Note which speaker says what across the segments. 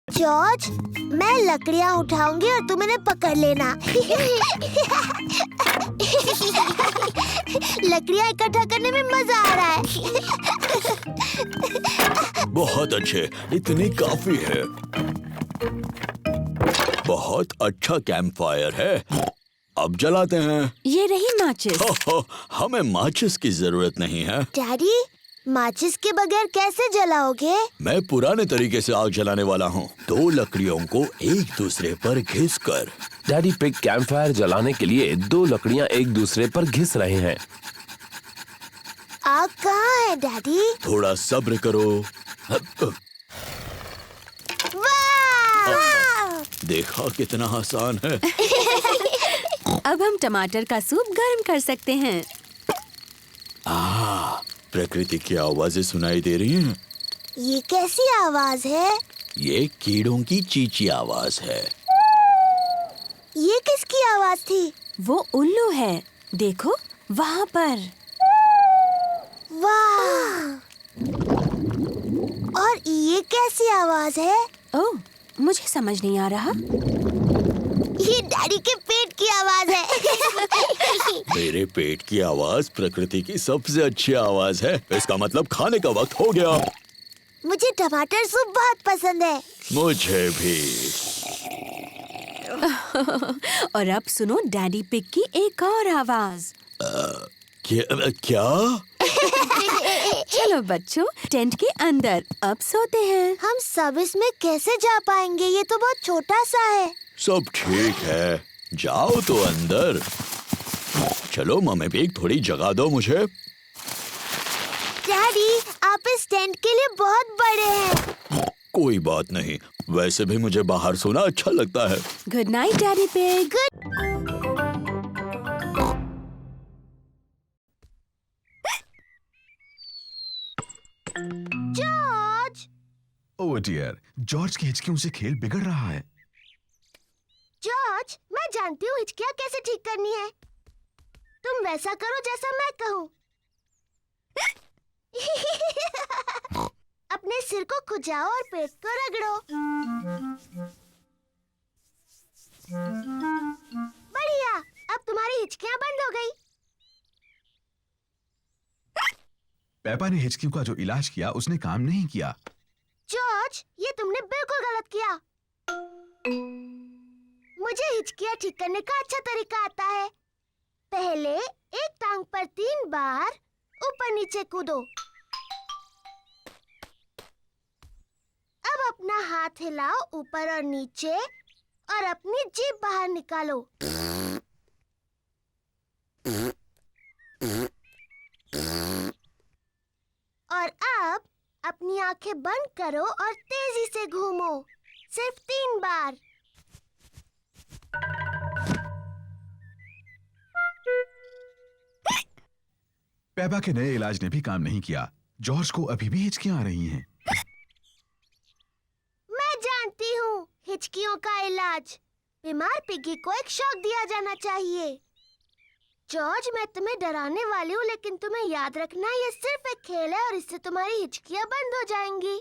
Speaker 1: George, मैं लकड़ियाँ उठाऊंगी और तुम इन्हें पकड़ लेना। लकड़ियाँ इकट्ठा करने में मजा आ रहा है।
Speaker 2: बहुत अच्छे, इतनी काफी है। बहुत अच्छा कैंप फायर है। अब जलाते हैं।
Speaker 3: ये रही माचिस।
Speaker 2: हमें माचिस की जरूरत नहीं है।
Speaker 1: डैडी, माचिस के बगैर कैसे जलाओगे?
Speaker 2: मैं पुराने तरीके से आग जलाने वाला हूँ। 2 लकड़ियों को एक दूसरे पर घिसकर।
Speaker 4: डैडी पिग कैंप फायर जलाने के लिए 2 लकड़ियां एक दूसरे पर घिस रहे हैं।
Speaker 1: आग कहाँ है डैडी?
Speaker 2: थोड़ा सब्र करो।
Speaker 1: वाह!
Speaker 2: देखा कितना आसान है।
Speaker 3: अब हम टमाटर का सूप गर्म कर सकते हैं।
Speaker 2: प्रकृति की आवाजें सुनाई दे रही हैं।
Speaker 1: ये कैसी आवाज है?
Speaker 2: ये कीड़ों की चींची आवाज है।
Speaker 1: ये किसकी आवाज थी?
Speaker 3: वो उल्लू है, देखो वहाँ पर।
Speaker 1: वाह! और ये कैसी आवाज है?
Speaker 3: ओह, मुझे समझ नहीं आ रहा।
Speaker 1: ये डैडी के पेट की आवाज है।
Speaker 2: मेरे पेट की आवाज प्रकृति की सबसे अच्छी आवाज है। इसका मतलब खाने का वक्त हो गया।
Speaker 1: मुझे टमाटर सूप बहुत पसंद है।
Speaker 2: मुझे भी।
Speaker 3: और अब सुनो डैडी पिग की एक और आवाज।
Speaker 2: क्या?
Speaker 3: चलो बच्चों, टेंट के अंदर अब सोते हैं।
Speaker 1: हम सब इसमें कैसे जा पाएंगे? ये तो बहुत छोटा सा है।
Speaker 2: सब ठीक है, जाओ तो अंदर। चलो मम्मी पिग, थोड़ी जगह दो मुझे।
Speaker 1: डैडी, आप इस टेंट के लिए बहुत बड़े हैं।
Speaker 2: कोई बात नहीं, वैसे भी मुझे बाहर सोना अच्छा लगता है।
Speaker 3: Good night daddy pig.
Speaker 1: George!
Speaker 5: Oh dear, George की हिचकियों से खेल बिगड़ रहा है।
Speaker 1: जॉर्ज, मैं जानती हूँ हिचकियाँ कैसे ठीक करनी है। तुम वैसा करो जैसा मैं कहूँ। अपने सिर को खुजाओ और पेट को रगड़ो। बढ़िया, अब तुम्हारी हिचकियाँ बंद हो गई।
Speaker 5: पेपा ने हिचकियों का जो इलाज किया उसने काम नहीं किया।
Speaker 1: जॉर्ज, ये तुमने बिल्कुल गलत किया। मुझे हिचकियाँ ठीक करने का अच्छा तरीका आता है। पहले एक टांग पर 3 बार ऊपर नीचे कूदो। अब अपना हाथ हिलाओ ऊपर और नीचे और अपनी जीभ बाहर निकालो। और अब अपनी आंखें बंद करो और तेजी से घूमो। सिर्फ 3 बार।
Speaker 5: पेपा के नए इलाज ने भी काम नहीं किया। जॉर्ज को अभी भी हिचकियां आ रही हैं।
Speaker 1: मैं जानती हूँ हिचकियों का इलाज। बीमार पिगी को एक शॉक दिया जाना चाहिए। जॉर्ज, मैं तुम्हें डराने वाली हूँ, लेकिन तुम्हें याद रखना ये सिर्फ एक खेल है और इससे तुम्हारी हिचकियाँ बंद हो जाएंगी।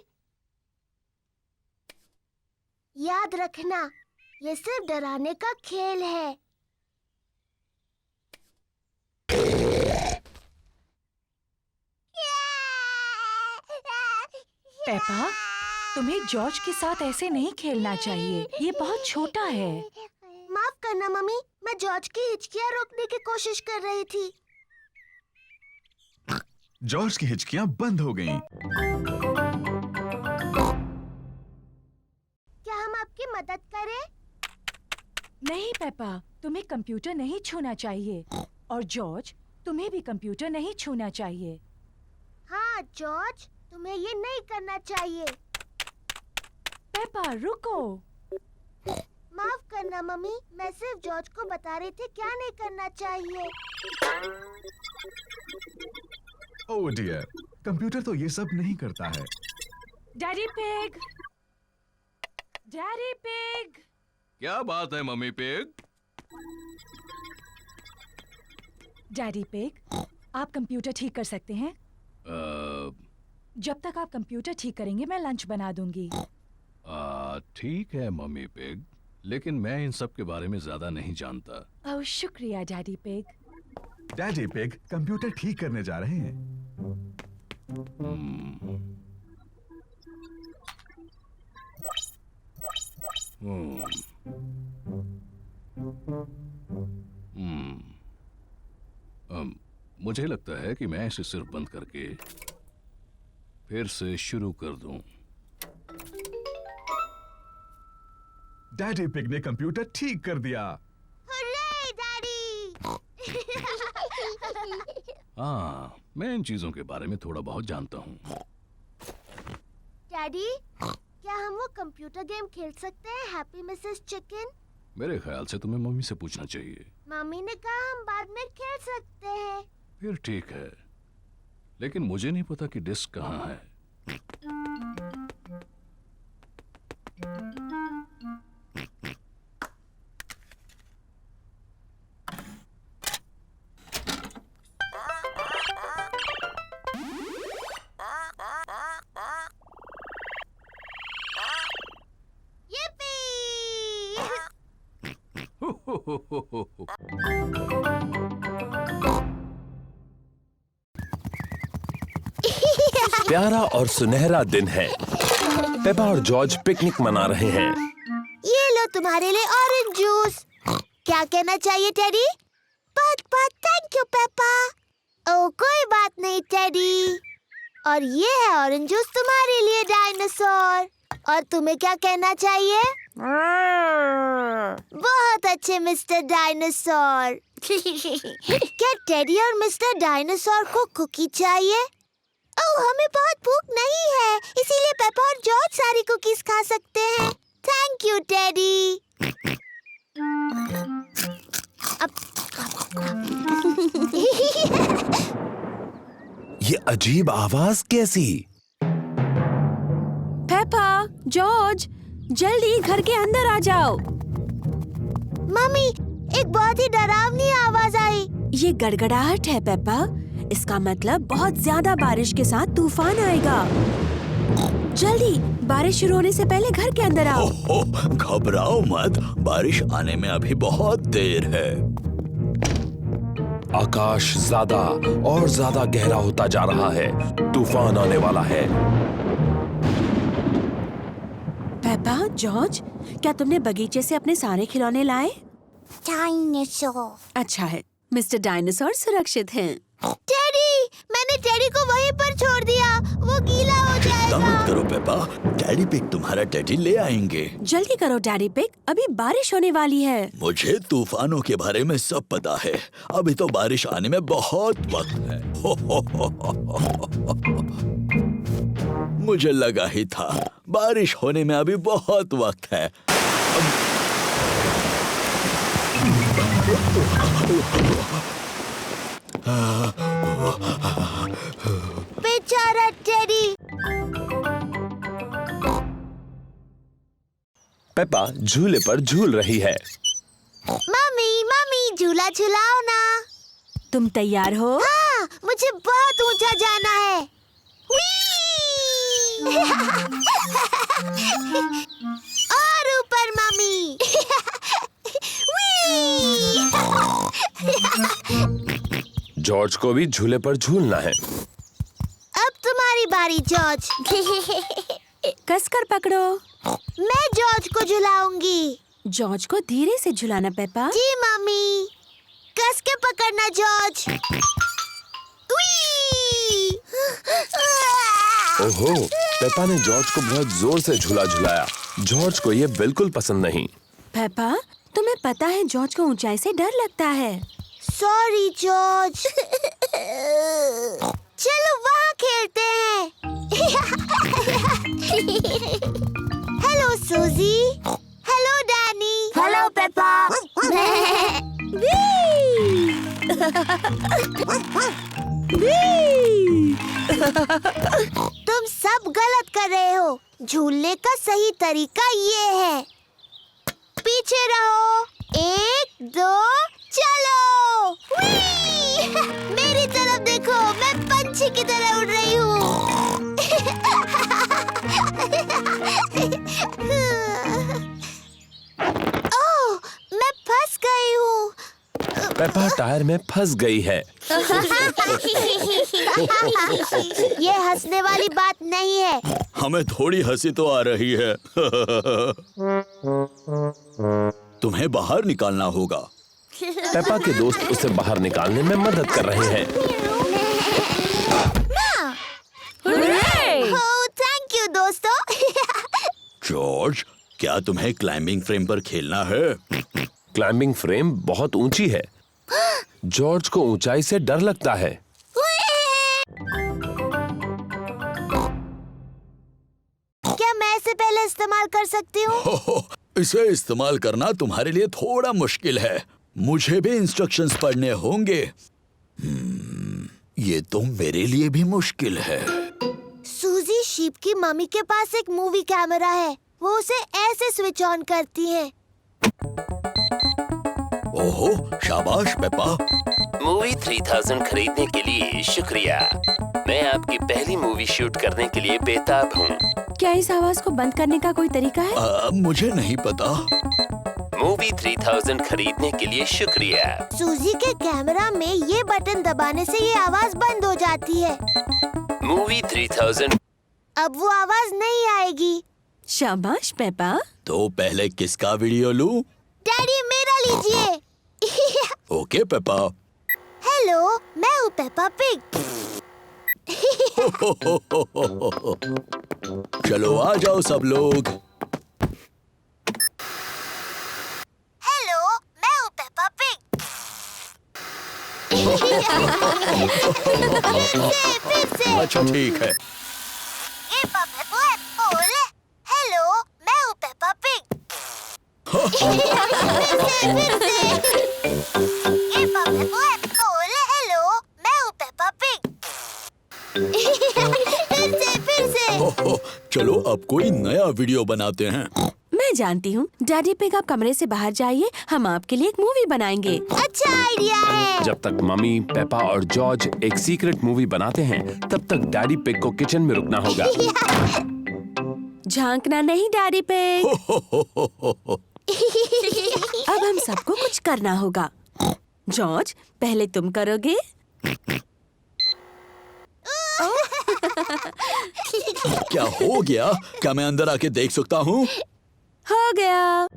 Speaker 1: याद रखना, ये सिर्फ डराने का खेल है।
Speaker 6: पेपा, तुम्हें जॉर्ज के साथ ऐसे नहीं खेलना चाहिए। ये बहुत छोटा है।
Speaker 1: माफ करना मम्मी, मैं जॉर्ज की हिचकियाँ रोकने की कोशिश कर रही थी।
Speaker 5: जॉर्ज की हिचकियां बंद हो गईं।
Speaker 1: क्या हम आपकी मदद करें?
Speaker 6: नहीं पेपा, तुम्हें कंप्यूटर नहीं छूना चाहिए। और जॉर्ज, तुम्हें भी कंप्यूटर नहीं छूना चाहिए।
Speaker 1: हाँ जॉर्ज, तुम्हें ये नहीं करना चाहिए।
Speaker 6: पेपा रुको।
Speaker 1: माफ करना मम्मी, मैं सिर्फ जॉर्ज को बता रही थी क्या नहीं करना चाहिए।
Speaker 5: ओह डियर, कंप्यूटर तो ये सब नहीं करता है।
Speaker 6: Daddy pig, daddy pig.
Speaker 7: क्या बात है मम्मी पिग?
Speaker 6: डैडी पिग, आप कंप्यूटर ठीक कर सकते हैं? जब तक आप कंप्यूटर ठीक करेंगे मैं लंच बना दूंगी।
Speaker 7: बात ठीक है मम्मी पिग, लेकिन मैं इन सब के बारे में ज्यादा नहीं जानता।
Speaker 6: ओह शुक्रिया daddy pig.
Speaker 5: Daddy pig computer ठीक करने जा रहे हैं।
Speaker 7: मुझे लगता है कि मैं इसे सिर्फ बंद करके फिर से शुरू कर दूं।
Speaker 5: डैडी पिग ने कंप्यूटर ठीक कर दिया।
Speaker 1: Hurray, daddy!
Speaker 7: हाँ, मैं इन चीजों के बारे में थोड़ा बहुत जानता हूँ।
Speaker 1: डैडी, क्या हम वो कंप्यूटर गेम खेल सकते हैं, हैप्पी मिसेस चिकन?
Speaker 7: मेरे ख्याल से तुम्हें मम्मी से पूछना चाहिए।
Speaker 1: मम्मी ने कहा हम बाद में खेल सकते हैं।
Speaker 7: फिर ठीक है, लेकिन मुझे नहीं पता कि डिस्क कहाँ है।
Speaker 4: प्यारा और सुनहरा दिन है। पेपा और जॉर्ज पिकनिक मना रहे हैं।
Speaker 1: ये लो तुम्हारे लिए ऑरेंज जूस। क्या कहना चाहिए टेडी? बहुत बहुत थैंक यू पेपा। ओह कोई बात नहीं टेडी। और ये है ऑरेंज जूस तुम्हारे लिए डायनासोर। और तुम्हें क्या कहना चाहिए? बहुत अच्छे मिस्टर डायनासोर। क्या टेडी और मिस्टर डायनासोर को कुकी चाहिए? ओह हमें बहुत भूख नहीं है, इसीलिए पेपा और जॉर्ज सारी कुकीज खा सकते हैं। Thank you teddy.
Speaker 4: ये अजीब आवाज कैसी?
Speaker 3: पेपा, जॉर्ज, जल्दी घर के अंदर आ जाओ।
Speaker 1: मम्मी, एक बहुत ही डरावनी आवाज आई।
Speaker 3: ये गड़गड़ाहट है पेपा। इसका मतलब बहुत ज्यादा बारिश के साथ तूफान आएगा। जल्दी, बारिश शुरू होने से पहले घर के अंदर आओ।
Speaker 2: ओहो, घबराओ मत, बारिश आने में अभी बहुत देर है।
Speaker 4: आकाश ज्यादा और ज्यादा गहरा होता जा रहा है। तूफान आने वाला है।
Speaker 3: पेपा, जॉर्ज, क्या तुमने बगीचे से अपने सारे खिलौने लाए?
Speaker 1: डायनासोर।
Speaker 3: अच्छा है, मिस्टर डायनासोर सुरक्षित हैं।
Speaker 1: टेडी, मैंने टेडी को वहीं पर छोड़ दिया, वो गीला हो
Speaker 2: चिंता मत
Speaker 1: जाएगा।
Speaker 2: करो पेपा, डैडी पिग तुम्हारा टेडी ले आएंगे।
Speaker 3: जल्दी करो डैडी पिग, अभी बारिश होने वाली है।
Speaker 2: मुझे तूफानों के बारे में सब पता है। अभी तो बारिश आने में बहुत वक्त है। मुझे लगा ही था, बारिश होने में अभी बहुत वक्त है।
Speaker 1: बेचारा टेडी।
Speaker 4: पेपा झूले पर झूल रही है।
Speaker 1: मम्मी, मम्मी, झूला झुलाओ ना।
Speaker 3: तुम तैयार हो?
Speaker 1: हाँ, मुझे बहुत ऊंचा जाना है। और ऊपर मम्मी।
Speaker 4: जॉर्ज को भी झूले पर झूलना है।
Speaker 1: अब तुम्हारी बारी जॉर्ज।
Speaker 3: कसकर पकड़ो।
Speaker 1: मैं जॉर्ज को झुलाऊंगी।
Speaker 3: जॉर्ज को धीरे से झुलाना पेपा।
Speaker 1: जी मम्मी, कस के पकड़ना जॉर्ज।
Speaker 4: ओहो, पेपा ने जॉर्ज को बहुत जोर से झूला झुलाया। जॉर्ज को ये बिल्कुल पसंद नहीं।
Speaker 3: पेपा, तुम्हें पता है जॉर्ज को ऊंचाई से डर लगता है।
Speaker 1: Sorry George. चलो वहाँ खेलते हैं। हेलो सूजी। Hello Danny. Hello Peppa. तुम सब गलत कर रहे हो। झूलने का सही तरीका ये है। पीछे रहो। 1, 2, चलो। मेरी तरफ देखो, मैं पंछी की तरह उड़ रही हूँ।
Speaker 4: टायर में फंस गई है।
Speaker 1: ये हंसने वाली बात नहीं है।
Speaker 2: हमें थोड़ी हंसी तो आ रही है। तुम्हें बाहर निकालना होगा।
Speaker 4: पेपा के दोस्त उसे बाहर निकालने में मदद कर रहे हैं।
Speaker 1: थैंक यू दोस्तों।
Speaker 2: जॉर्ज, क्या तुम्हें क्लाइंबिंग फ्रेम पर खेलना है?
Speaker 4: क्लाइंबिंग फ्रेम बहुत ऊंची है। जॉर्ज को ऊंचाई से डर लगता है।
Speaker 1: क्या मैं इसे पहले इस्तेमाल कर सकती हूँ?
Speaker 2: इसे इस्तेमाल करना तुम्हारे लिए थोड़ा मुश्किल है। मुझे भी इंस्ट्रक्शंस पढ़ने होंगे। ये तो मेरे लिए भी मुश्किल है।
Speaker 1: सूजी शीप की मम्मी के पास एक मूवी कैमरा है। वो उसे ऐसे स्विच ऑन करती है।
Speaker 2: ओहो, शाबाश पेपा।
Speaker 4: मूवी 3000 खरीदने के लिए शुक्रिया। मैं आपकी पहली मूवी शूट करने के लिए बेताब हूँ।
Speaker 3: क्या इस आवाज को बंद करने का कोई तरीका है?
Speaker 2: मुझे नहीं पता।
Speaker 4: मूवी 3000 खरीदने के लिए शुक्रिया।
Speaker 1: सूजी के कैमरा में ये बटन दबाने से ये आवाज बंद हो जाती है।
Speaker 4: मूवी 3000।
Speaker 1: अब वो आवाज नहीं आएगी।
Speaker 3: शाबाश पेपा।
Speaker 2: तो पहले किसका वीडियो लूं?
Speaker 1: डैडी मेरा लीजिए।
Speaker 2: Okay Peppa.
Speaker 1: हेलो, मैं हूँ पेपा पिग।
Speaker 2: चलो आ जाओ सब लोग।
Speaker 1: हेलो, मैं हूँ पेपा पिग। फिर से।
Speaker 2: अच्छा ठीक है।
Speaker 1: हेलो, मैं हूँ पेपा पिग। हेलो, मैं हूँ पेपा पिग। फिर से।
Speaker 2: चलो अब कोई नया वीडियो बनाते हैं।
Speaker 3: मैं जानती हूँ। डैडी पिग, आप कमरे से बाहर जाइए, हम आपके लिए एक मूवी बनाएंगे।
Speaker 1: अच्छा आइडिया है।
Speaker 4: जब तक मम्मी, पेपा और जॉर्ज एक सीक्रेट मूवी बनाते हैं, तब तक डैडी पिग को किचन में रुकना होगा।
Speaker 3: झांकना नहीं डैडी पिग। अब हम सबको कुछ करना होगा। जॉर्ज, पहले तुम करोगे?
Speaker 2: क्या हो गया? क्या मैं अंदर आके देख सकता हूँ?
Speaker 3: हो गया।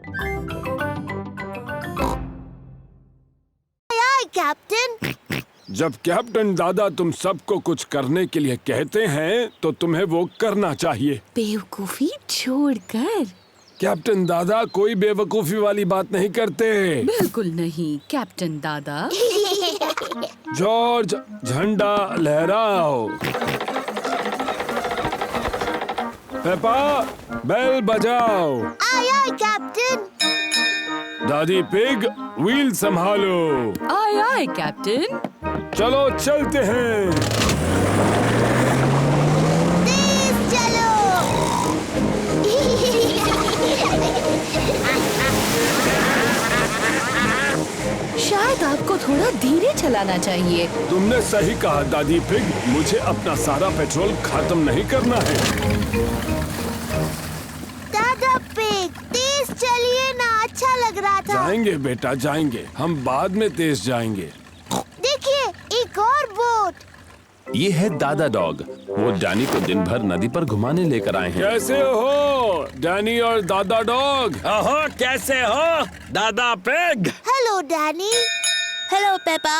Speaker 1: कैप्टन।
Speaker 8: जब कैप्टन दादा तुम सबको कुछ करने के लिए कहते हैं तो तुम्हें वो करना चाहिए।
Speaker 3: बेवकूफी छोड़कर।
Speaker 8: कैप्टन दादा कोई बेवकूफी वाली बात नहीं करते।
Speaker 9: बिल्कुल नहीं कैप्टन दादा।
Speaker 8: जॉर्ज, झंडा लहराओ। पेपा, बेल बजाओ।
Speaker 1: आया कैप्टन।
Speaker 8: दादी पिग, व्हील संभालो।
Speaker 9: आय आय कैप्टन।
Speaker 8: चलो चलते हैं।
Speaker 1: तेज चलो।
Speaker 9: शायद आपको थोड़ा धीरे चलाना चाहिए।
Speaker 8: तुमने सही कहा दादी पिग, मुझे अपना सारा पेट्रोल खत्म नहीं करना है।
Speaker 1: दादा पिग, तेज चलिए ना, अच्छा लग रहा था।
Speaker 8: जाएंगे बेटा जाएंगे, हम बाद में तेज जाएंगे।
Speaker 1: देखिए, एक और बोट।
Speaker 4: ये है दादा डॉग। वो डैनी को दिन भर नदी पर घुमाने लेकर आए हैं।
Speaker 8: कैसे हो डैनी और दादा डॉग?
Speaker 2: ओहो, कैसे हो दादा pig?
Speaker 1: Hello Danny.
Speaker 3: Hello Peppa.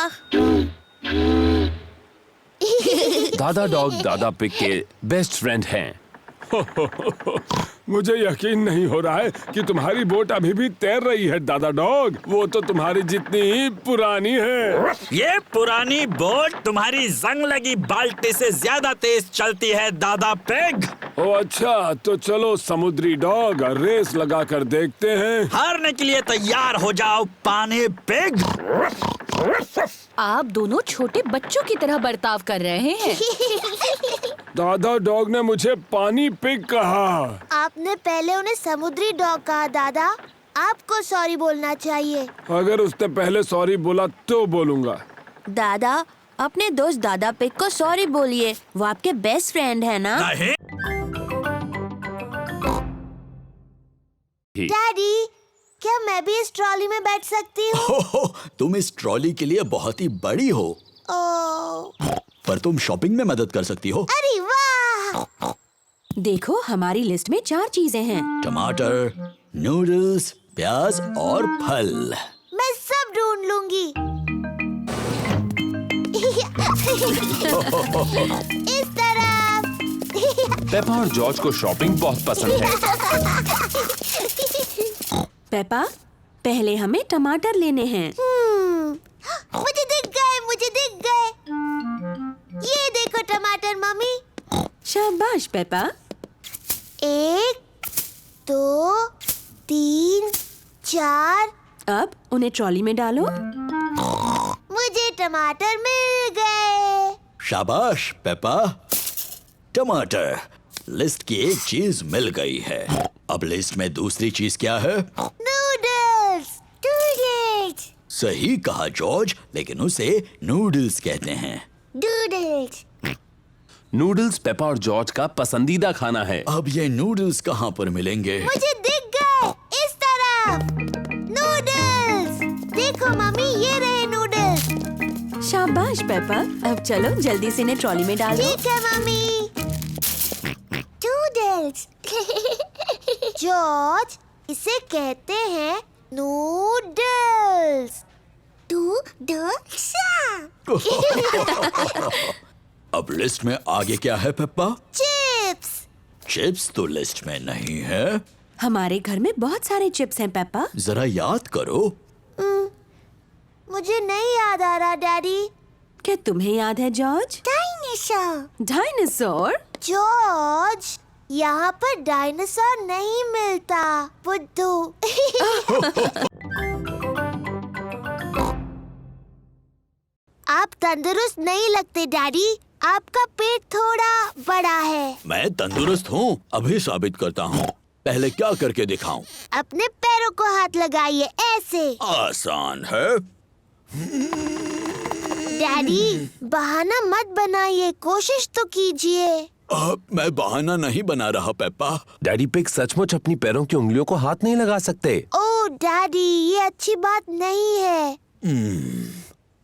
Speaker 4: दादा डॉग दादा पिग के बेस्ट फ्रेंड हैं।
Speaker 8: मुझे यकीन नहीं हो रहा है कि तुम्हारी बोट अभी भी तैर रही है दादा डॉग। वो तो तुम्हारी जितनी ही पुरानी है।
Speaker 10: ये पुरानी बोट तुम्हारी जंग लगी बाल्टी से ज्यादा तेज चलती है दादा पिग।
Speaker 8: ओ अच्छा, तो चलो समुद्री डॉग, रेस लगा कर देखते हैं।
Speaker 10: हारने के लिए तैयार हो जाओ पानी पिग।
Speaker 9: आप दोनों छोटे बच्चों की तरह बर्ताव कर रहे हैं।
Speaker 8: दादा डॉग ने मुझे पानी पिग कहा।
Speaker 1: आपने पहले उन्हें समुद्री डॉग कहा दादा। आपको सॉरी बोलना चाहिए।
Speaker 8: अगर उसने पहले सॉरी बोला तो बोलूंगा।
Speaker 3: दादा, अपने दोस्त दादा पिग को सॉरी बोलिए। वो आपके बेस्ट फ्रेंड है ना?
Speaker 10: नहीं,
Speaker 1: डैडी, क्या मैं भी इस ट्रॉली में बैठ सकती हूँ?
Speaker 2: हो, तुम इस ट्रॉली के लिए बहुत ही बड़ी हो,
Speaker 1: ओह,
Speaker 2: पर तुम शॉपिंग में मदद कर सकती हो।
Speaker 1: अरे वाह!
Speaker 3: देखो हमारी लिस्ट में 4 चीजें हैं।
Speaker 2: टमाटर, नूडल्स, प्याज और फल।
Speaker 1: मैं सब ढूंढ लूंगी। इस तरफ।
Speaker 4: पेपा और जॉर्ज को शॉपिंग बहुत पसंद है।
Speaker 3: पेपा, पहले हमें टमाटर लेने हैं।
Speaker 1: मुझे दिख गए। ये देखो टमाटर मम्मी।
Speaker 3: शाबाश पेपा।
Speaker 1: 1, 2, 3, 4।
Speaker 3: अब उन्हें ट्रॉली में डालो।
Speaker 1: मुझे टमाटर मिल गए।
Speaker 2: शाबाश पेपा। टमाटर, लिस्ट की एक चीज मिल गई है। अब लिस्ट में दूसरी चीज क्या है?
Speaker 1: नूडल्स।
Speaker 2: सही कहा जॉर्ज, लेकिन उसे नूडल्स कहते हैं।
Speaker 1: नूडल्स।
Speaker 4: नूडल्स पेपा और जॉर्ज का पसंदीदा खाना है।
Speaker 2: अब ये नूडल्स कहाँ पर मिलेंगे?
Speaker 1: मुझे दिख गए। इस तरफ। नूडल्स। देखो मम्मी, ये रहे नूडल्स।
Speaker 3: शाबाश पेपा। अब चलो जल्दी से इन्हें ट्रॉली में डाल दो।
Speaker 1: ठीक है मम्मी। नूडल्स। जॉर्ज, इसे कहते हैं नूडल्स। नूडल्स।
Speaker 2: अब लिस्ट में आगे क्या है पेप्पा?
Speaker 1: चिप्स।
Speaker 2: चिप्स तो लिस्ट में नहीं है।
Speaker 3: हमारे घर में बहुत सारे चिप्स हैं पेपा।
Speaker 2: जरा याद करो।
Speaker 1: मुझे नहीं याद आ रहा डैडी।
Speaker 3: क्या तुम्हें याद है जॉर्ज?
Speaker 1: डायनासोर।
Speaker 3: डायनासोर?
Speaker 1: जॉर्ज, यहाँ पर डायनासोर नहीं मिलता। बुद्धू। आप तंदुरुस्त नहीं लगते डैडी। आपका पेट थोड़ा बड़ा है।
Speaker 2: मैं तंदुरुस्त हूँ, अभी साबित करता हूँ। पहले क्या करके दिखाऊं?
Speaker 1: अपने पैरों को हाथ लगाइए, ऐसे।
Speaker 2: आसान है।
Speaker 1: डैडी, बहाना मत बनाइए, कोशिश तो कीजिए।
Speaker 2: मैं बहाना नहीं बना रहा पेप्पा।
Speaker 4: डैडी पिग सचमुच अपनी पैरों की उंगलियों को हाथ नहीं लगा सकते।
Speaker 1: ओह डैडी, ये अच्छी बात नहीं है।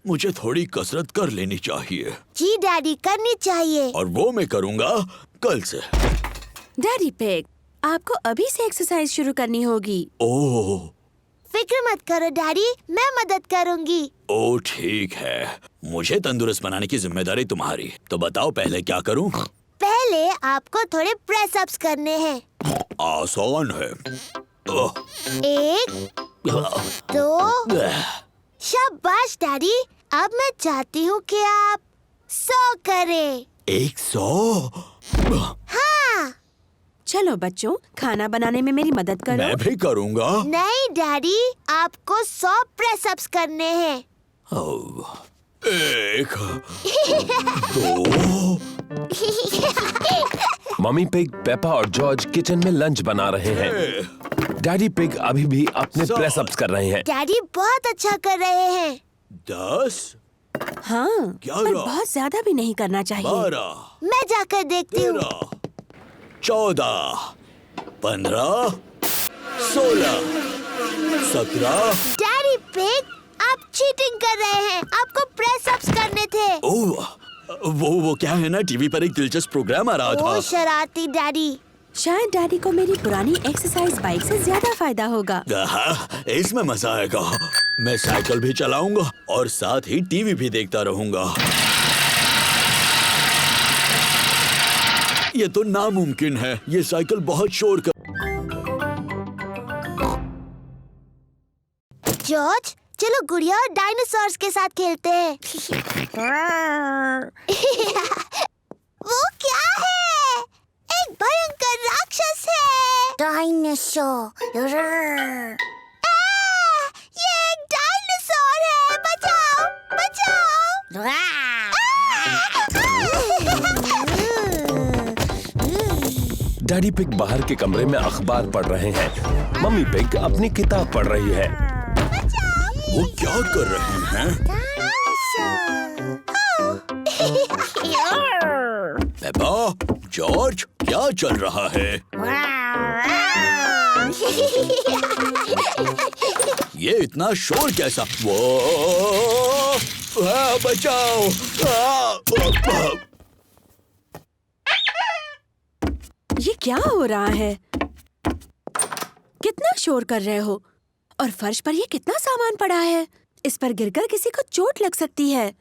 Speaker 2: मुझे थोड़ी कसरत कर लेनी चाहिए।
Speaker 1: जी डैडी, करनी चाहिए।
Speaker 2: और वो मैं करूँगा कल से।
Speaker 3: डैडी पिग, आपको अभी से एक्सरसाइज शुरू करनी होगी।
Speaker 2: ओह,
Speaker 1: फिक्र मत करो डैडी, मैं मदद करूँगी।
Speaker 2: ओह ठीक है, मुझे तंदुरुस्त बनाने की जिम्मेदारी तुम्हारी। तो बताओ पहले क्या करूँ?
Speaker 1: पहले आपको थोड़े प्रेस अप्स करने हैं।
Speaker 2: आसान है।
Speaker 1: 1, 2। शाबाश डैडी। अब मैं चाहती हूँ कि आप 100 करें।
Speaker 2: 100?
Speaker 1: हाँ।
Speaker 3: चलो बच्चों, खाना बनाने में मेरी मदद करो।
Speaker 2: मैं भी करूँगा।
Speaker 1: नहीं डैडी, आपको 100 प्रेस अप्स करने हैं।
Speaker 2: 1, 2।
Speaker 4: मम्मी पिग, पेपा और जॉर्ज किचन में लंच बना रहे हैं। डैडी पिग अभी भी अपने प्रेस अप्स कर रहे हैं।
Speaker 1: डैडी बहुत अच्छा कर रहे हैं।
Speaker 2: 10,
Speaker 3: हाँ, पर
Speaker 2: 11,
Speaker 3: बहुत ज्यादा भी नहीं करना चाहिए।
Speaker 2: 12,
Speaker 1: मैं जाकर देखती हूँ।
Speaker 2: 13, 14, 15, 16, 17।
Speaker 1: डैडी पिग, आप चीटिंग कर रहे हैं। आपको प्रेस अप्स करने थे।
Speaker 2: ओह, वो क्या है ना, टीवी पर एक दिलचस्प प्रोग्राम आ रहा
Speaker 1: ओह
Speaker 2: था।
Speaker 1: शरारती डैडी।
Speaker 3: शायद डैडी को मेरी पुरानी एक्सरसाइज बाइक से ज्यादा फायदा होगा।
Speaker 2: इसमें मजा आएगा। मैं साइकिल भी चलाऊंगा और साथ ही टीवी भी देखता रहूंगा। ये तो नामुमकिन है। ये साइकिल बहुत शोर कर।
Speaker 1: जॉर्ज, चलो गुड़िया और डायनासोर्स के साथ खेलते हैं। वो क्या है? एक भयंकर राक्षस है। डायनासोर। ये एक डायनासोर है। बचाओ, बचाओ।
Speaker 4: डैडी पिग बाहर के कमरे में अखबार पढ़ रहे हैं। मम्मी पिग अपनी किताब पढ़ रही है।
Speaker 2: वो क्या कर रहे हैं? पेपा, जॉर्ज, क्या क्या चल रहा है? ये इतना शोर कैसा? वो बचाओ!
Speaker 3: ये क्या हो रहा है? कितना शोर कर रहे हो? और फर्श पर ये कितना सामान पड़ा है? इस पर गिरकर किसी को चोट लग सकती है।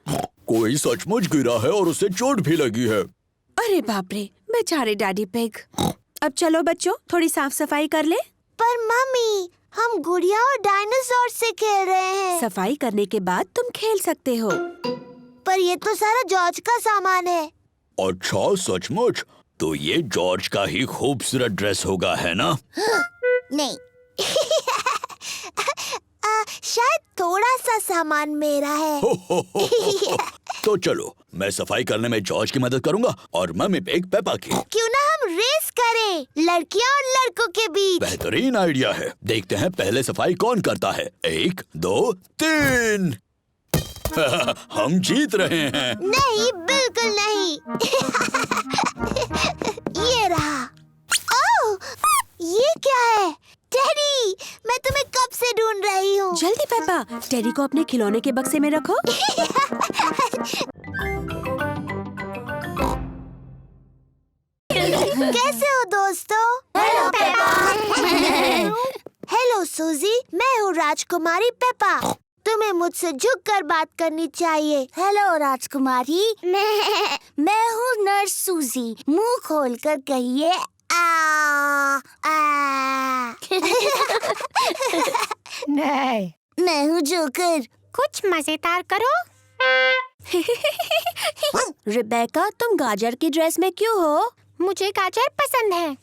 Speaker 2: कोई सचमुच गिरा है और उसे चोट भी लगी है।
Speaker 3: अरे बाप रे, बेचारे डैडी पिग। अब चलो बच्चों, थोड़ी साफ सफाई कर ले।
Speaker 1: पर मम्मी, हम गुड़िया और डायनासोर से खेल रहे हैं।
Speaker 3: सफाई करने के बाद तुम खेल सकते हो।
Speaker 1: पर ये तो सारा जॉर्ज का सामान है।
Speaker 2: अच्छा, सचमुच? तो ये जॉर्ज का ही खूबसूरत ड्रेस होगा, है ना?
Speaker 1: नहीं। शायद थोड़ा सा सामान मेरा है।
Speaker 2: तो चलो, मैं सफाई करने में जॉर्ज की मदद करूंगा और मम्मी पिग पेपा की।
Speaker 1: क्यों ना हम रेस करें, लड़कियां और लड़कों के बीच।
Speaker 2: बेहतरीन आइडिया है। देखते हैं पहले सफाई कौन करता है। 1, 2, 3। हम जीत रहे हैं।
Speaker 1: नहीं, बिल्कुल नहीं। ये रहा। ओह, ये क्या है? टेडी, मैं तुम्हें कब से ढूंढ रही हूँ।
Speaker 3: जल्दी पेपा, टेडी को अपने खिलौने के बक्से में रखो।
Speaker 1: कैसे हो दोस्तों? Hello Peppa. हेलो सूजी, मैं हूँ राजकुमारी पेपा। तुम्हें मुझसे झुककर बात करनी चाहिए। हेलो राजकुमारी, मैं हूँ नर्स सूजी। मुंह खोलकर कहिए आ।
Speaker 6: नहीं।
Speaker 1: मैं हूँ जोकर।
Speaker 3: कुछ मजेदार करो। रिबेका, तुम गाजर की ड्रेस में क्यों हो? मुझे गाजर पसंद है।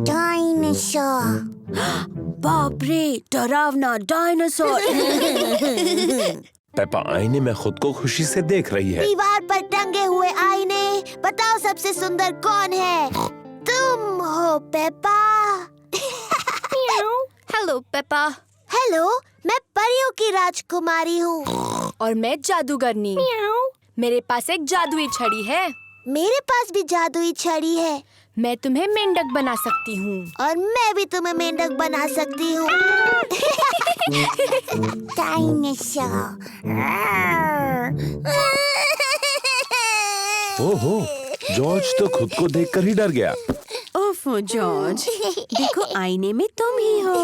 Speaker 1: डायनासोर।
Speaker 3: बाप रे, डरावना डायनासोर।
Speaker 4: पेपा आईने में खुद को खुशी से देख रही है।
Speaker 1: दीवार पर टंगे हुए आईने, बताओ सबसे सुंदर कौन है? तुम हो पेपा।
Speaker 9: Hello Peppa.
Speaker 1: हेलो, मैं परियों की राजकुमारी हूँ।
Speaker 9: और मैं जादूगरनी। मेरे पास एक जादुई छड़ी है।
Speaker 1: मेरे पास भी जादुई छड़ी है।
Speaker 9: मैं तुम्हें मेंढक बना सकती हूँ।
Speaker 1: और मैं भी तुम्हें मेंढक बना सकती हूँ। डायनासोर।
Speaker 4: ओहो, जॉर्ज तो खुद को देखकर ही डर गया।
Speaker 3: ओफो जॉर्ज, देखो आईने में तुम ही हो।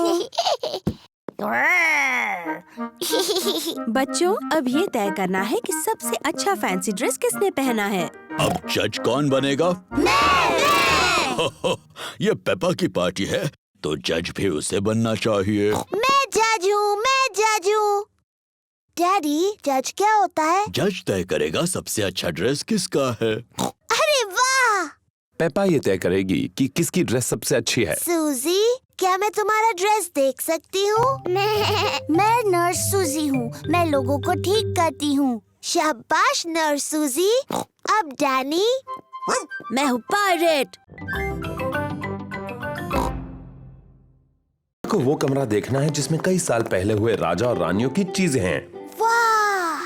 Speaker 3: बच्चों, अब ये तय करना है कि सबसे अच्छा फैंसी ड्रेस किसने पहना है।
Speaker 2: अब जज कौन बनेगा? ये पेपा की पार्टी है, तो जज भी उसे बनना चाहिए।
Speaker 1: मैं जज हूँ, मैं जज हूँ। डैडी, जज क्या होता है?
Speaker 2: जज तय करेगा सबसे अच्छा ड्रेस किसका है।
Speaker 1: अरे वाह!
Speaker 4: पेपा ये तय करेगी कि किसकी ड्रेस सबसे अच्छी है।
Speaker 1: सूजी, क्या मैं तुम्हारा ड्रेस देख सकती हूँ? मैं नर्स सूजी हूँ। मैं लोगों को ठीक करती हूँ। शाबाश नर्स सूजी। अब डैनी।
Speaker 3: मैं हूँ पायरेट।
Speaker 4: को वो कमरा देखना है जिसमें कई साल पहले हुए राजा और रानियों की चीजें हैं।
Speaker 1: वाह!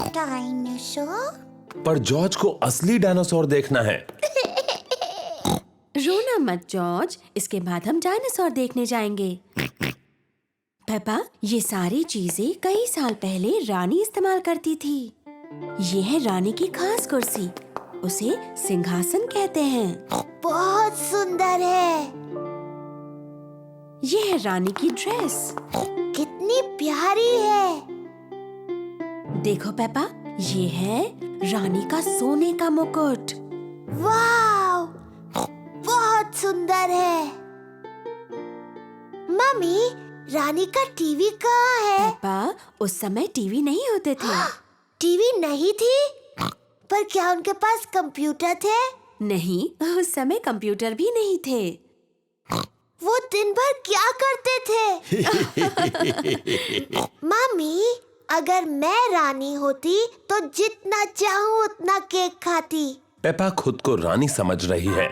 Speaker 1: डायनासोर?
Speaker 4: पर जॉर्ज को असली डायनासोर देखना है।
Speaker 3: रोना मत जॉर्ज, इसके बाद हम डायनासोर देखने जाएंगे। पेपा, ये सारी चीजें कई साल पहले रानी इस्तेमाल करती थी। ये है रानी की खास कुर्सी, उसे सिंहासन कहते हैं।
Speaker 1: बहुत सुंदर है।
Speaker 3: ये है रानी की ड्रेस।
Speaker 1: कितनी प्यारी है।
Speaker 3: देखो पेपा, ये है रानी का सोने का मुकुट।
Speaker 1: वाव! बहुत सुंदर है। मम्मी, रानी का टीवी कहाँ है?
Speaker 3: पेपा, उस समय टीवी नहीं होते थे।
Speaker 1: टीवी नहीं थी? पर क्या उनके पास कंप्यूटर थे?
Speaker 3: नहीं, उस समय कंप्यूटर भी नहीं थे।
Speaker 1: वो दिन भर क्या करते थे? मम्मी, अगर मैं रानी होती तो जितना चाहूँ उतना केक खाती।
Speaker 4: पेपा खुद को रानी समझ रही है।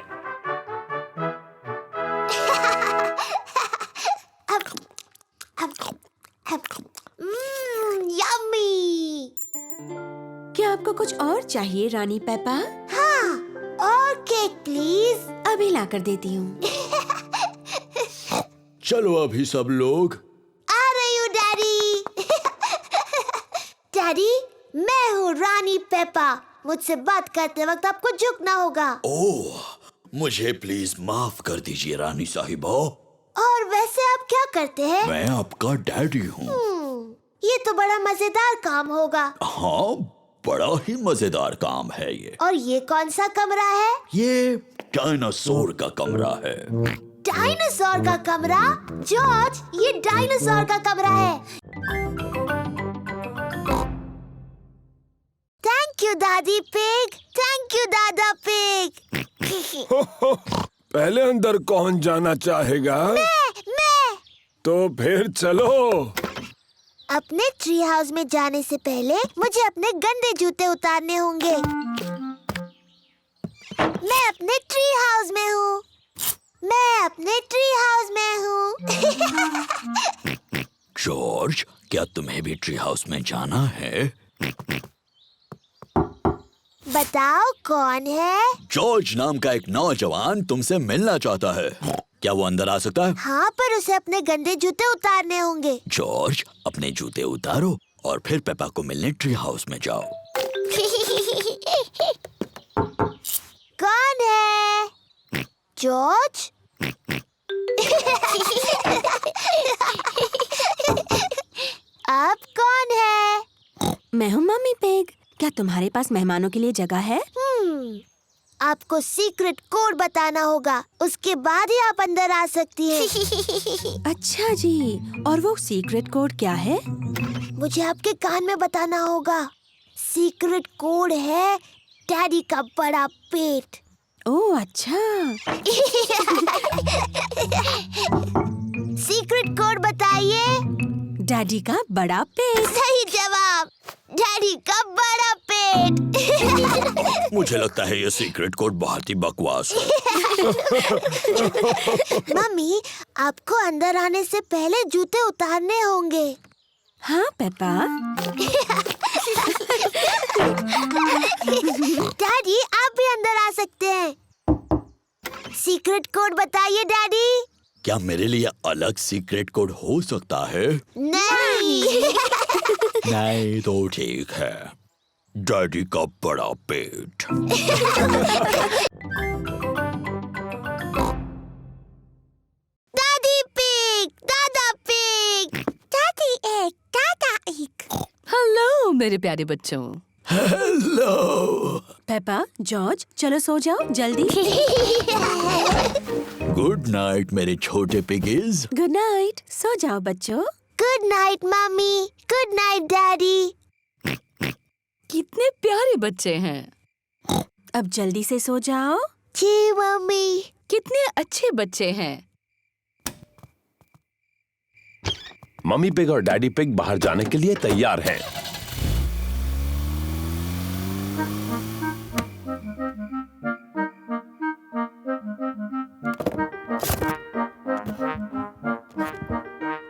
Speaker 1: यम्मी!
Speaker 3: क्या आपको कुछ और चाहिए रानी पेपा?
Speaker 1: हाँ, और एक प्लीज।
Speaker 3: अभी ला कर देती हूँ।
Speaker 2: चलो अभी सब लोग।
Speaker 1: आ रही हूँ डैडी। डैडी, मैं हूँ रानी पेपा। मुझसे बात करते वक्त आपको झुकना होगा।
Speaker 2: ओह, मुझे प्लीज माफ कर दीजिए रानी साहिबा।
Speaker 1: और वैसे आप क्या करते हैं?
Speaker 2: मैं आपका डैडी हूँ।
Speaker 1: ये तो बड़ा मजेदार काम होगा।
Speaker 2: हाँ, बड़ा ही मजेदार काम है ये।
Speaker 1: और ये कौन सा कमरा है?
Speaker 2: ये डायनासोर का कमरा है।
Speaker 1: डायनासोर का कमरा? जॉर्ज, ये डायनासोर का कमरा है। थैंक यू दादी पिग। थैंक यू दादा पिग।
Speaker 8: पहले अंदर कौन जाना चाहेगा?
Speaker 1: मैं।
Speaker 8: तो फिर चलो।
Speaker 1: अपने ट्री हाउस में जाने से पहले मुझे अपने गंदे जूते उतारने होंगे। मैं अपने ट्री हाउस में हूँ। मैं अपने ट्री हाउस में हूँ।
Speaker 2: जॉर्ज, क्या तुम्हें भी ट्री हाउस में जाना है?
Speaker 1: बताओ कौन है?
Speaker 2: जॉर्ज नाम का एक नौजवान तुमसे मिलना चाहता है। क्या वो अंदर आ सकता है?
Speaker 1: हाँ, पर उसे अपने गंदे जूते उतारने होंगे।
Speaker 2: जॉर्ज, अपने जूते उतारो और फिर पेपा को मिलने ट्री हाउस में जाओ।
Speaker 1: कौन है? जॉर्ज? आप कौन है?
Speaker 3: मैं हूँ मम्मी पिग। क्या तुम्हारे पास मेहमानों के लिए जगह है?
Speaker 1: आपको सीक्रेट कोड बताना होगा, उसके बाद ही आप अंदर आ सकती हैं।
Speaker 3: अच्छा जी, और वो सीक्रेट कोड क्या है?
Speaker 1: मुझे आपके कान में बताना होगा। सीक्रेट कोड है डैडी का बड़ा पेट।
Speaker 3: ओह अच्छा।
Speaker 1: सीक्रेट कोड बताइए।
Speaker 3: डैडी का बड़ा पेट।
Speaker 1: सही जवाब, डैडी का बड़ा पेट।
Speaker 2: मुझे लगता है ये सीक्रेट कोड बहुत ही बकवास है।
Speaker 1: मम्मी, आपको अंदर आने से पहले जूते उतारने होंगे।
Speaker 3: हाँ पेपा।
Speaker 1: डैडी, आप भी अंदर आ सकते हैं। सीक्रेट कोड बताइए डैडी।
Speaker 2: क्या मेरे लिए अलग सीक्रेट कोड हो सकता है?
Speaker 1: नहीं।
Speaker 2: नहीं तो ठीक है। डैडी का बड़ा पेट।
Speaker 1: दादी पिग, दादा पिग, दादी एक, दादा एक।
Speaker 9: हेलो मेरे प्यारे बच्चों।
Speaker 2: हेलो।
Speaker 3: पेपा, जॉर्ज, चलो सो जाओ जल्दी।
Speaker 2: गुड नाइट मेरे छोटे पिगीज।
Speaker 3: Good night. सो जाओ बच्चों।
Speaker 1: Good night mummy. Good night daddy.
Speaker 9: कितने प्यारे बच्चे हैं।
Speaker 3: अब जल्दी से सो जाओ।
Speaker 1: जी मम्मी।
Speaker 9: कितने अच्छे बच्चे हैं।
Speaker 4: मम्मी पिग और डैडी पिग बाहर जाने के लिए तैयार हैं।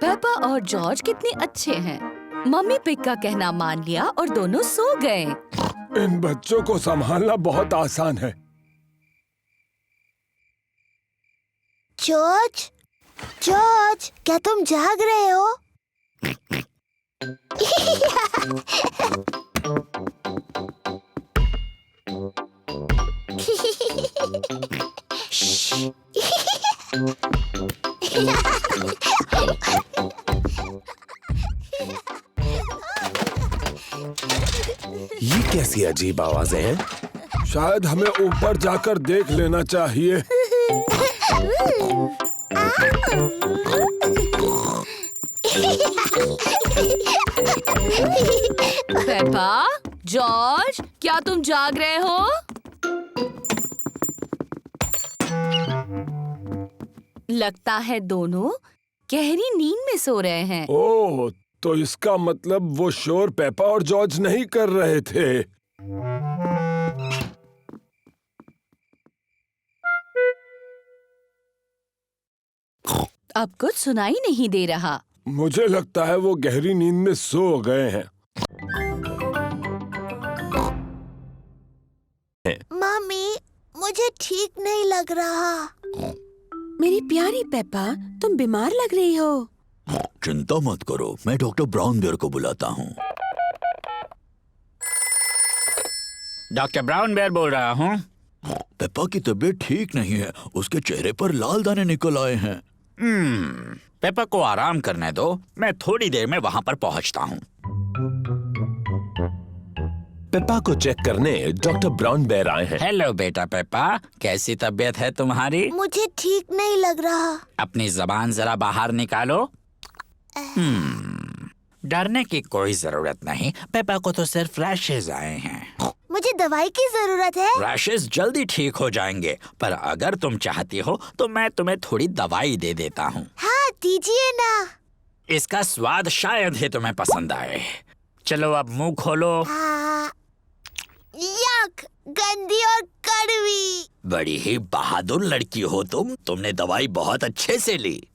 Speaker 9: पेपा और जॉर्ज कितने अच्छे हैं। मम्मी पिग का कहना मान लिया और दोनों सो गए।
Speaker 8: इन बच्चों को संभालना बहुत आसान है।
Speaker 1: जॉर्ज, जॉर्ज, क्या तुम जाग रहे हो?
Speaker 4: ये कैसी अजीब आवाजें हैं?
Speaker 8: शायद हमें ऊपर जाकर देख लेना चाहिए।
Speaker 9: पेपा, जॉर्ज, क्या तुम जाग रहे हो? लगता है दोनों गहरी नींद में सो रहे हैं।
Speaker 8: ओह, तो इसका मतलब वो शोर पेपा और जॉर्ज नहीं कर रहे थे।
Speaker 9: अब कुछ सुनाई नहीं दे रहा।
Speaker 8: मुझे लगता है वो गहरी नींद में सो गए हैं।
Speaker 1: मम्मी, मुझे ठीक नहीं लग रहा।
Speaker 3: मेरी प्यारी पेप्पा, तुम बीमार लग रही हो।
Speaker 2: चिंता मत करो, मैं डॉक्टर ब्राउन बेयर को बुलाता हूँ।
Speaker 10: डॉक्टर ब्राउन बेयर बोल रहा हूँ।
Speaker 2: पेप्पा की तबीयत ठीक नहीं है, उसके चेहरे पर लाल दाने निकल आए हैं।
Speaker 10: पेप्पा को आराम करने दो, मैं थोड़ी देर में वहाँ पर पहुँचता हूँ।
Speaker 4: पेप्पा को चेक करने डॉक्टर ब्राउन बेयर आए हैं।
Speaker 10: हेलो बेटा पेप्पा, कैसी तबीयत है तुम्हारी?
Speaker 1: मुझे ठीक नहीं लग रहा।
Speaker 10: अपनी जबान जरा बाहर निकालो। डरने की कोई जरूरत नहीं, पेप्पा को तो सिर्फ रैशेज आए हैं।
Speaker 1: मुझे दवाई की जरूरत है।
Speaker 10: रैशेज जल्दी ठीक हो जाएंगे, पर अगर तुम चाहती हो तो मैं तुम्हें थोड़ी दवाई दे देता हूँ।
Speaker 1: हाँ, दीजिए ना।
Speaker 10: इसका स्वाद शायद ही तुम्हें पसंद आए। चलो अब मुंह खोलो।
Speaker 1: यक, गंदी और कड़वी।
Speaker 2: बड़ी ही बहादुर लड़की हो तुमने दवाई बहुत अच्छे से ली।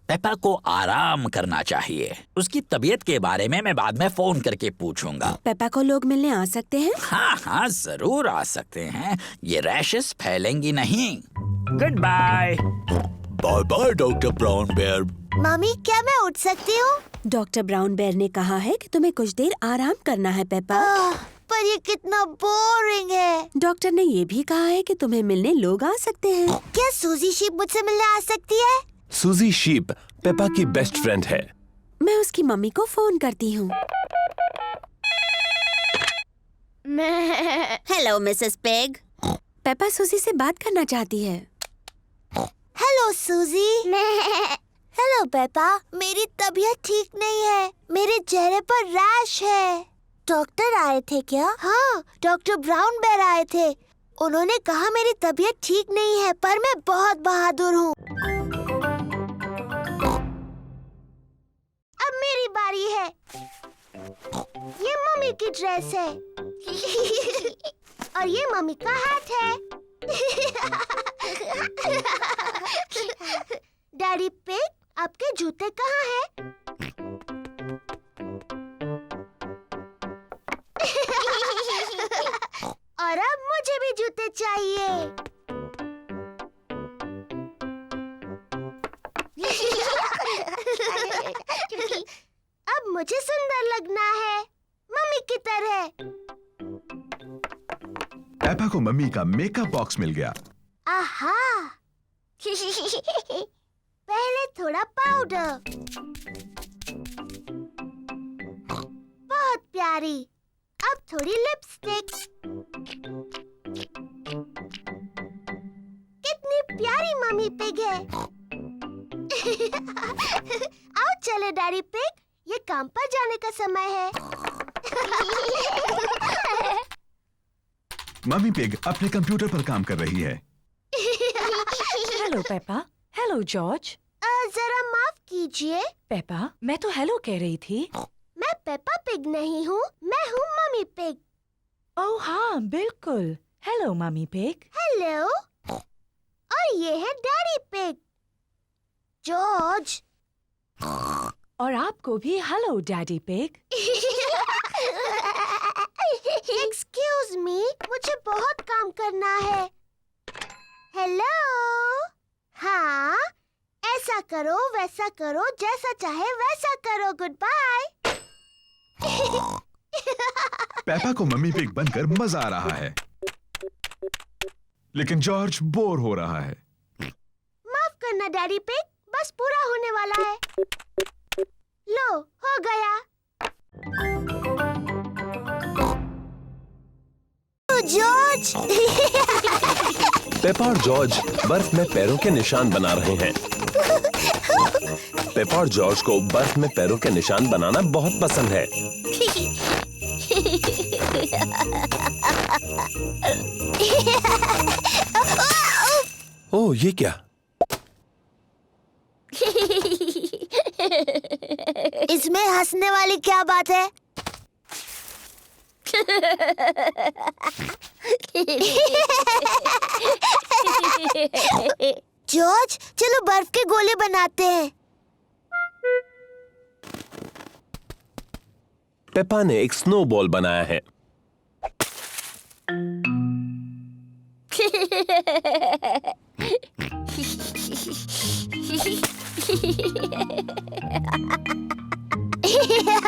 Speaker 10: पेप्पा को आराम करना चाहिए। उसकी तबीयत के बारे में मैं बाद में फोन करके पूछूंगा।
Speaker 3: पेप्पा को लोग मिलने आ सकते हैं?
Speaker 10: हाँ हाँ, जरूर आ सकते हैं। ये रैशेस फैलेंगी नहीं। Good bye.
Speaker 2: Bye bye doctor Brown Bear.
Speaker 1: Mummy, क्या मैं उठ सकती हूँ?
Speaker 3: डॉक्टर ब्राउन बेयर ने कहा है कि तुम्हें कुछ देर आराम करना है पेप्पा।
Speaker 1: पर ये कितना बोरिंग है।
Speaker 3: डॉक्टर ने ये भी कहा है कि तुम्हें मिलने लोग आ सकते हैं।
Speaker 1: क्या सूजी शीप मुझसे मिलने आ सकती है?
Speaker 4: सूजी शीप पेप्पा की बेस्ट फ्रेंड है।
Speaker 3: मैं उसकी मम्मी को फोन करती हूँ।
Speaker 1: Hello Mrs pig.
Speaker 3: पेप्पा सूजी से बात करना चाहती है।
Speaker 1: हेलो सूजी। हेलो पेप्पा, मेरी तबीयत ठीक नहीं है। मेरे चेहरे पर रैश है। डॉक्टर आए थे क्या? हाँ, डॉक्टर ब्राउन बेयर आए थे। उन्होंने कहा मेरी तबीयत ठीक नहीं है, पर मैं बहुत बहादुर हूँ। अब मेरी बारी है। ये मम्मी की ड्रेस है और ये मम्मी का हैट है। डैडी पिग, आपके जूते कहाँ हैं? और अब मुझे भी जूते चाहिए। अब मुझे सुंदर लगना है, मम्मी की तरह।
Speaker 5: पेप्पा को मम्मी का मेकअप बॉक्स मिल गया।
Speaker 1: आहा। पहले थोड़ा पाउडर। बहुत प्यारी। अब थोड़ी लिपस्टिक। कितनी प्यारी मम्मी पिग है। आओ चले डैडी पिग, ये काम पर जाने का समय है।
Speaker 5: मम्मी पिग अपने कंप्यूटर पर काम कर रही है।
Speaker 6: Hello Peppa. Hello George.
Speaker 1: जरा माफ कीजिए।
Speaker 6: पेप्पा, मैं तो हेलो कह रही थी।
Speaker 1: मैं पेप्पा पिग नहीं हूँ, मैं हूँ मम्मी पिग।
Speaker 6: ओह हाँ, बिल्कुल। Hello mummy pig.
Speaker 1: हेलो। और ये है डैडी पिग, जॉर्ज।
Speaker 6: और आपको भी hello daddy pig.
Speaker 1: Excuse me, मुझे बहुत काम करना है। हेलो। हाँ, ऐसा करो, वैसा करो, जैसा चाहे वैसा करो। Good bye.
Speaker 5: पेप्पा को मम्मी पिग बनकर मजा आ रहा है, लेकिन जॉर्ज बोर हो रहा है।
Speaker 1: माफ करना डैडी पिग, बस पूरा होने वाला है। लो, हो गया। जॉर्ज।
Speaker 4: पेप्पा और जॉर्ज बर्फ में पैरों के निशान बना रहे हैं। पेप्पा और जॉर्ज को बर्फ में पैरों के निशान बनाना बहुत पसंद है। ओह, ये क्या?
Speaker 1: इसमें हंसने वाली क्या बात है? जॉर्ज, चलो बर्फ के गोले बनाते हैं।
Speaker 4: पेप्पा ने एक स्नोबॉल बनाया है।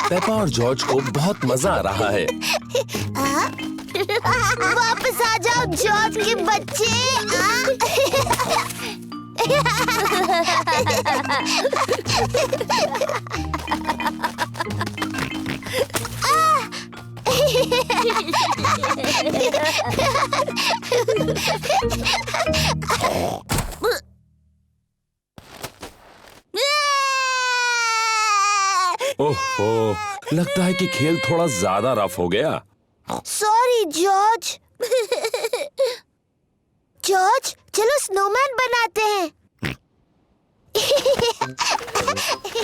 Speaker 4: पेपा और जॉर्ज को बहुत मजा आ रहा है।
Speaker 1: वापस आ जाओ जॉर्ज के बच्चे।
Speaker 4: ओहो, लगता है कि खेल थोड़ा ज्यादा रफ हो गया।
Speaker 1: Sorry George. जॉर्ज, चलो स्नोमैन बनाते हैं।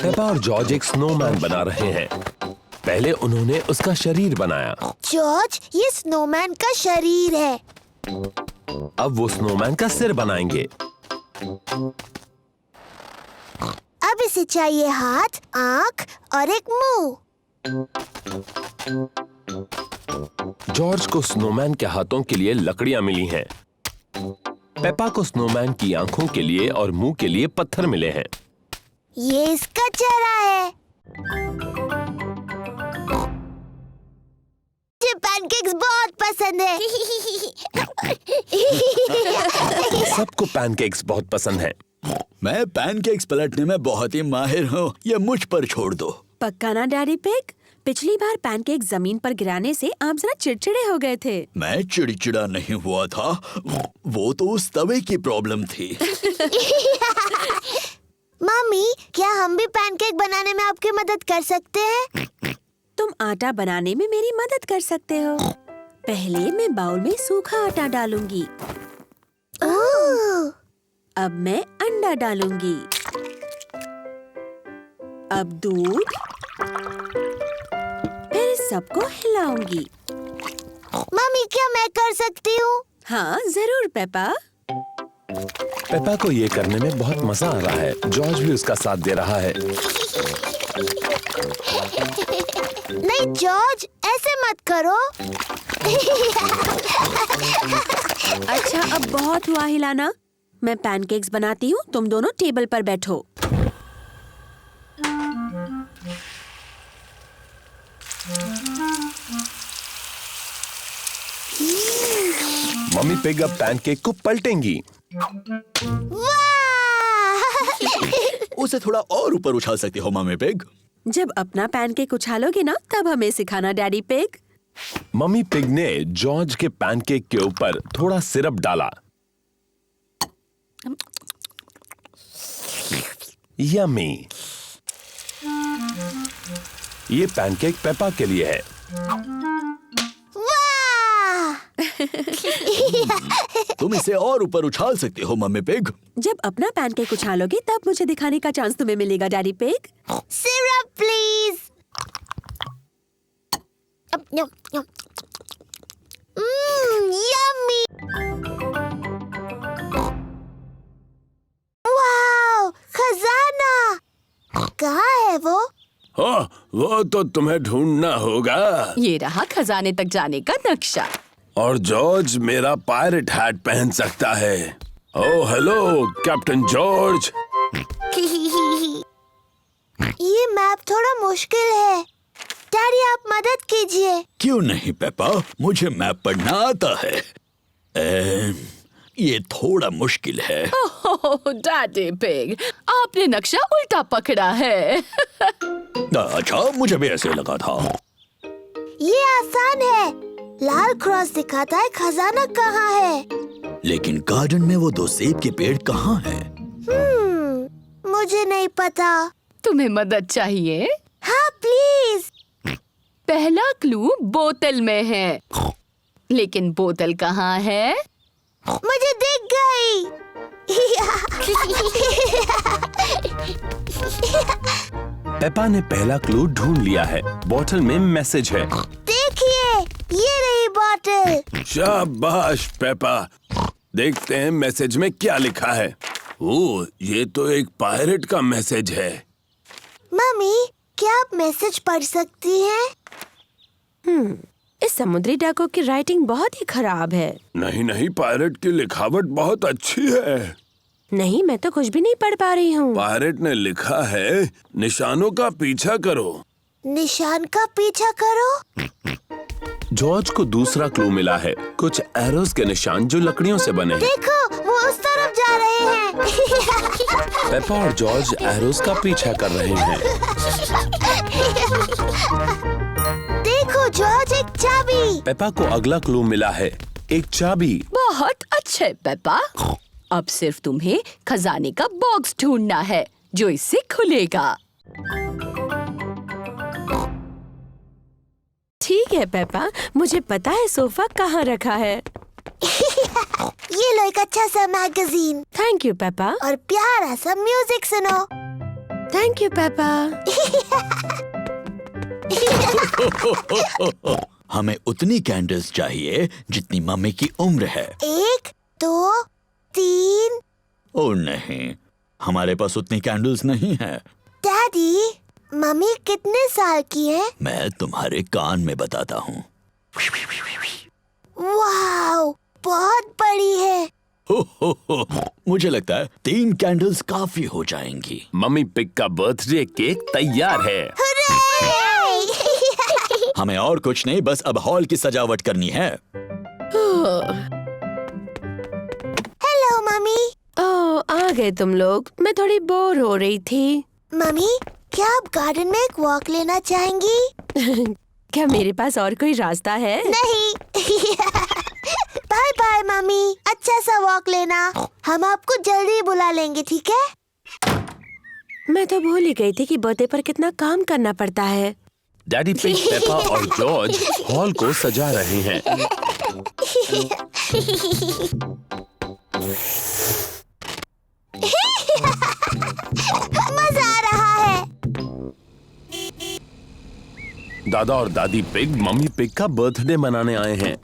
Speaker 4: पेपा और जॉर्ज एक स्नोमैन बना रहे हैं। पहले उन्होंने उसका शरीर बनाया।
Speaker 1: जॉर्ज, ये स्नोमैन का शरीर है।
Speaker 4: अब वो स्नोमैन का सिर बनाएंगे।
Speaker 1: अब इसे चाहिए हाथ, आंख और एक मुंह।
Speaker 4: जॉर्ज को स्नोमैन के हाथों के लिए लकड़ियां मिली हैं। पेपा को स्नोमैन की आंखों के लिए और मुंह के लिए पत्थर मिले हैं।
Speaker 1: ये इसका चेहरा है। मुझे पैनकेक्स बहुत पसंद है।
Speaker 4: सबको पैनकेक्स बहुत पसंद हैं।
Speaker 2: मैं पैनकेक्स पलटने में बहुत ही माहिर हूँ, ये मुझ पर छोड़ दो।
Speaker 3: पक्का ना डैडी पिग? पिछली बार पैनकेक जमीन पर गिराने से आप जरा चिड़चिड़े हो गए थे।
Speaker 2: मैं चिड़चिड़ा नहीं हुआ था, वो तो उस तवे की प्रॉब्लम थी।
Speaker 1: मम्मी, क्या हम भी पैनकेक बनाने में आपकी मदद कर सकते हैं?
Speaker 3: तुम आटा बनाने में मेरी मदद कर सकते हो। पहले मैं बाउल में सूखा आटा डालूंगी।
Speaker 1: ओह!
Speaker 3: अब मैं अंडा डालूंगी। अब दूध, फिर सबको हिलाऊंगी।
Speaker 1: मम्मी, क्या मैं कर सकती हूँ?
Speaker 3: हाँ जरूर पेपा।
Speaker 4: पेपा को ये करने में बहुत मजा आ रहा है। जॉर्ज भी उसका साथ दे रहा है।
Speaker 1: नहीं जॉर्ज, ऐसे मत करो।
Speaker 3: अच्छा, अब बहुत हुआ हिलाना। मैं पैनकेक्स बनाती हूँ, तुम दोनों टेबल पर बैठो।
Speaker 4: मम्मी पिग अब पैनकेक को पलटेंगी।
Speaker 2: उसे थोड़ा और ऊपर उछाल सकती हो मम्मी पिग।
Speaker 3: जब अपना पैनकेक उछालोगे ना, तब हमें सिखाना डैडी पिग।
Speaker 4: मम्मी पिग ने जॉर्ज के पैनकेक के ऊपर थोड़ा सिरप डाला। यम्मी। ये पैनकेक पेपा के लिए है।
Speaker 2: तुम इसे और ऊपर उछाल सकती हो मम्मी पिग।
Speaker 3: जब अपना पैनकेक उछालोगे तब मुझे दिखाने का चांस तुम्हें मिलेगा daddy pig.
Speaker 1: Syrup please. Yummy. Wow, खजाना। कहाँ है वो?
Speaker 8: हाँ, वो तो तुम्हें ढूंढना होगा।
Speaker 9: ये रहा खजाने तक जाने का नक्शा।
Speaker 8: और जॉर्ज मेरा पायरेट हैट पहन सकता है। Oh hello captain George.
Speaker 1: ये मैप थोड़ा मुश्किल है। डैडी, आप मदद कीजिए।
Speaker 2: क्यों नहीं पेपा, मुझे मैप पढ़ना आता है। ये थोड़ा मुश्किल है।
Speaker 9: ओह डैडी पिग, आपने नक्शा उल्टा पकड़ा है।
Speaker 2: अच्छा, मुझे भी ऐसे लगा था।
Speaker 1: ये आसान है। लाल क्रॉस दिखाता है खजाना कहाँ है।
Speaker 2: लेकिन गार्डन में वो दो सेब के पेड़ कहाँ हैं?
Speaker 1: मुझे नहीं पता।
Speaker 9: तुम्हें मदद चाहिए?
Speaker 1: हाँ प्लीज।
Speaker 9: पहला क्लू बोतल में है, लेकिन बोतल कहाँ है?
Speaker 1: मुझे दिख गई।
Speaker 4: पेपा ने पहला क्लू ढूंढ लिया है। बोतल में मैसेज है।
Speaker 1: देखिए, ये रही बोतल।
Speaker 8: शाबाश पेपा। देखते हैं मैसेज में क्या लिखा है। ओह, ये तो एक पायरेट का मैसेज है।
Speaker 1: मम्मी, क्या आप मैसेज पढ़ सकती हैं?
Speaker 3: इस समुद्री डाकू की राइटिंग बहुत ही खराब है।
Speaker 8: नहीं नहीं, पायरेट की लिखावट बहुत अच्छी है।
Speaker 3: नहीं, मैं तो कुछ भी नहीं पढ़ पा रही हूँ।
Speaker 8: पायरेट ने लिखा है, निशानों का पीछा करो।
Speaker 1: निशान का पीछा करो।
Speaker 4: जॉर्ज को दूसरा क्लू मिला है, कुछ एरोस के निशान जो लकड़ियों से बने हैं।
Speaker 1: देखो, वो उस तरफ जा रहे हैं।
Speaker 4: पेपा और जॉर्ज एरोस का पीछा कर रहे हैं।
Speaker 1: देखो जॉर्ज, एक चाबी।
Speaker 4: पेपा को अगला क्लू मिला है, एक चाबी।
Speaker 9: बहुत अच्छे पेपा। अब सिर्फ तुम्हें खजाने का बॉक्स ढूंढना है जो इससे खुलेगा।
Speaker 3: ठीक है पेपा, मुझे पता है सोफा कहाँ रखा है।
Speaker 1: ये लो एक अच्छा सा मैगजीन।
Speaker 3: Thank you Peppa.
Speaker 1: और प्यारा सा म्यूजिक सुनो।
Speaker 3: Thank you Peppa.
Speaker 2: हमें उतनी कैंडल्स चाहिए जितनी मम्मी की उम्र है।
Speaker 1: 1, 2, 3।
Speaker 2: ओ नहीं, हमारे पास उतनी कैंडल्स नहीं है।
Speaker 1: डैडी, मम्मी कितने साल की है?
Speaker 2: मैं तुम्हारे कान में बताता हूँ।
Speaker 1: वाओ, बहुत बड़ी है।
Speaker 2: मुझे लगता है 3 कैंडल्स काफी हो जाएंगी।
Speaker 4: मम्मी पिग का बर्थडे केक तैयार है।
Speaker 2: हमें और कुछ नहीं, बस अब हॉल की सजावट करनी है।
Speaker 1: Hello mummy.
Speaker 3: ओह, आ गए तुम लोग। मैं थोड़ी बोर हो रही थी।
Speaker 1: मम्मी, क्या आप गार्डन में एक वॉक लेना चाहेंगी?
Speaker 3: क्या मेरे पास और कोई रास्ता है?
Speaker 1: नहीं। बाय बाय मम्मी, अच्छा सा वॉक लेना। हम आपको जल्दी बुला लेंगे, ठीक है?
Speaker 3: मैं तो भूल ही गई थी कि बर्थडे पर कितना काम करना पड़ता है।
Speaker 4: डैडी पिग, पेपा और जॉर्ज हॉल को सजा रहे हैं।
Speaker 1: मजा आ रहा है।
Speaker 4: दादा और दादी पिग मम्मी पिग का बर्थडे मनाने आए हैं।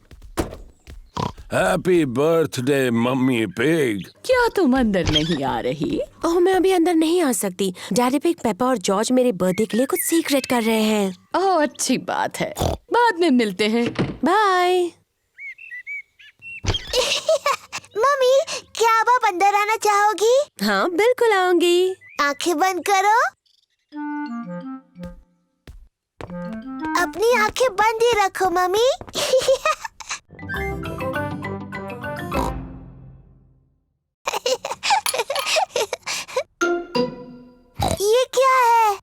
Speaker 8: Happy birthday mummy pig.
Speaker 9: क्या तुम अंदर नहीं आ रही?
Speaker 3: ओह, मैं अभी अंदर नहीं आ सकती। डैडी पिग, पेपा और जॉर्ज मेरे बर्थडे के लिए कुछ सीक्रेट कर रहे हैं।
Speaker 9: ओह, अच्छी बात है। बाद में मिलते हैं।
Speaker 3: बाय।
Speaker 1: मम्मी, क्या आप अंदर आना चाहोगी?
Speaker 3: हाँ, बिल्कुल आऊंगी।
Speaker 1: आंखें बंद करो। अपनी आंखें बंद ही रखो मम्मी। ये क्या है?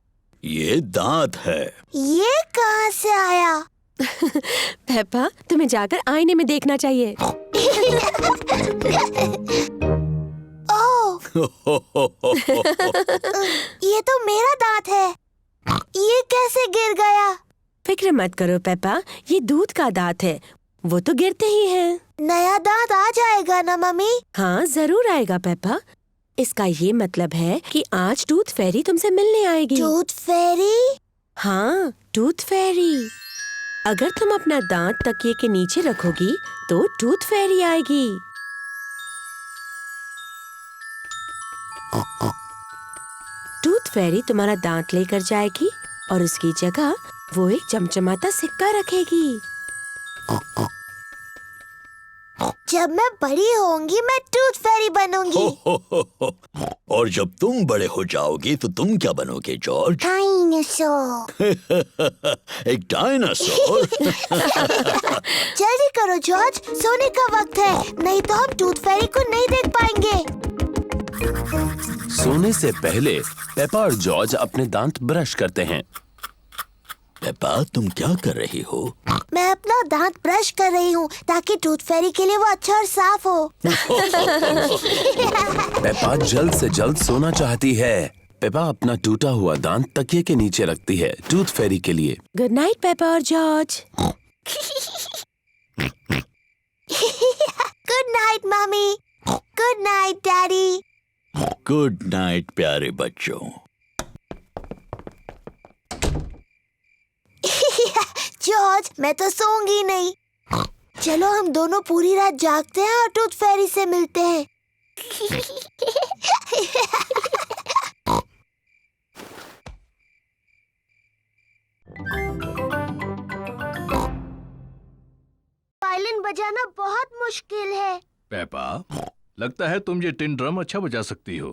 Speaker 2: ये दांत है।
Speaker 1: ये कहाँ से आया?
Speaker 3: पेपा, तुम्हें जाकर आईने में देखना चाहिए।
Speaker 1: ओह, ये तो मेरा दांत है। ये कैसे गिर गया?
Speaker 3: फिक्र मत करो पेपा, ये दूध का दांत है। वो तो गिरते ही हैं।
Speaker 1: नया दांत आ जाएगा ना मम्मी?
Speaker 3: हाँ, जरूर आएगा पेपा। इसका ये मतलब है कि आज टूथ फेरी तुमसे मिलने आएगी।
Speaker 1: टूथ फेरी?
Speaker 3: हाँ, टूथ फेरी। अगर तुम अपना दांत तकिए के नीचे रखोगी तो टूथ फेरी आएगी। टूथ फेरी तुम्हारा दांत लेकर जाएगी और उसकी जगह वो एक चमचमाता सिक्का रखेगी।
Speaker 1: जब मैं बड़ी होंगी मैं टूथ फेरी बनूंगी।
Speaker 2: और जब तुम बड़े हो जाओगी तो तुम क्या बनोगे जॉर्ज?
Speaker 1: डायनासोर।
Speaker 2: एक डायनासोर?
Speaker 1: जल्दी करो जॉर्ज, सोने का वक्त है, नहीं तो हम टूथ फेरी को नहीं देख पाएंगे।
Speaker 4: सोने से पहले पेपा और जॉर्ज अपने दांत ब्रश करते हैं।
Speaker 2: पेपा, तुम क्या कर रही हो?
Speaker 1: मैं अपना दांत ब्रश कर रही हूँ ताकि टूथ फेरी के लिए वो अच्छा और साफ हो।
Speaker 4: पेपा जल्द से जल्द सोना चाहती है। पेपा अपना टूटा हुआ दांत तकिए के नीचे रखती है टूथ फेरी के लिए।
Speaker 3: गुड नाइट पेपा और George.
Speaker 1: Good night mummy. Good night daddy.
Speaker 2: Good night प्यारे बच्चों।
Speaker 1: जॉर्ज, मैं तो सोऊंगी नहीं। चलो हम दोनों पूरी रात जागते हैं और टूथ फेरी से मिलते हैं। मुश्किल है।
Speaker 7: पेपा, लगता है तुम ये टिन ड्रम अच्छा बजा सकती हो।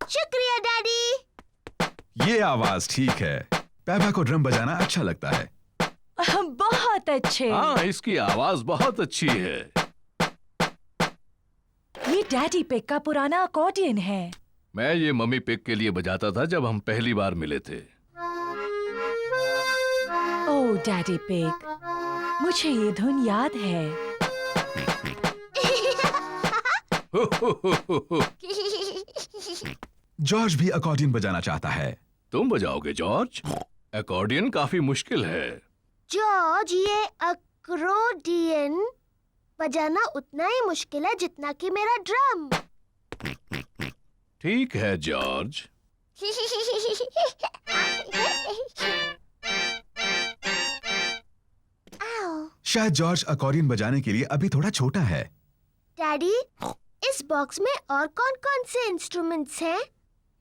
Speaker 1: शुक्रिया डैडी।
Speaker 5: ये आवाज ठीक है। पेपा को ड्रम बजाना अच्छा लगता है।
Speaker 6: बहुत अच्छे।
Speaker 7: हाँ, इसकी आवाज बहुत अच्छी है।
Speaker 6: ये डैडी पिग का पुराना अकॉर्डियन है।
Speaker 7: मैं ये मम्मी पिग के लिए बजाता था जब हम पहली बार मिले थे।
Speaker 6: ओह डैडी पिग, मुझे ये धुन याद है।
Speaker 5: जॉर्ज भी अकॉर्डियन बजाना चाहता है।
Speaker 7: तुम बजाओगे जॉर्ज? अकॉर्डियन काफी मुश्किल है।
Speaker 1: जॉर्ज, ये अकॉर्डियन बजाना उतना ही मुश्किल है जितना कि मेरा ड्रम।
Speaker 7: ठीक है जॉर्ज।
Speaker 5: शायद जॉर्ज अकॉर्डियन बजाने के लिए अभी थोड़ा छोटा है।
Speaker 1: डैडी, इस बॉक्स में और कौन-कौन से इंस्ट्रूमेंट्स हैं?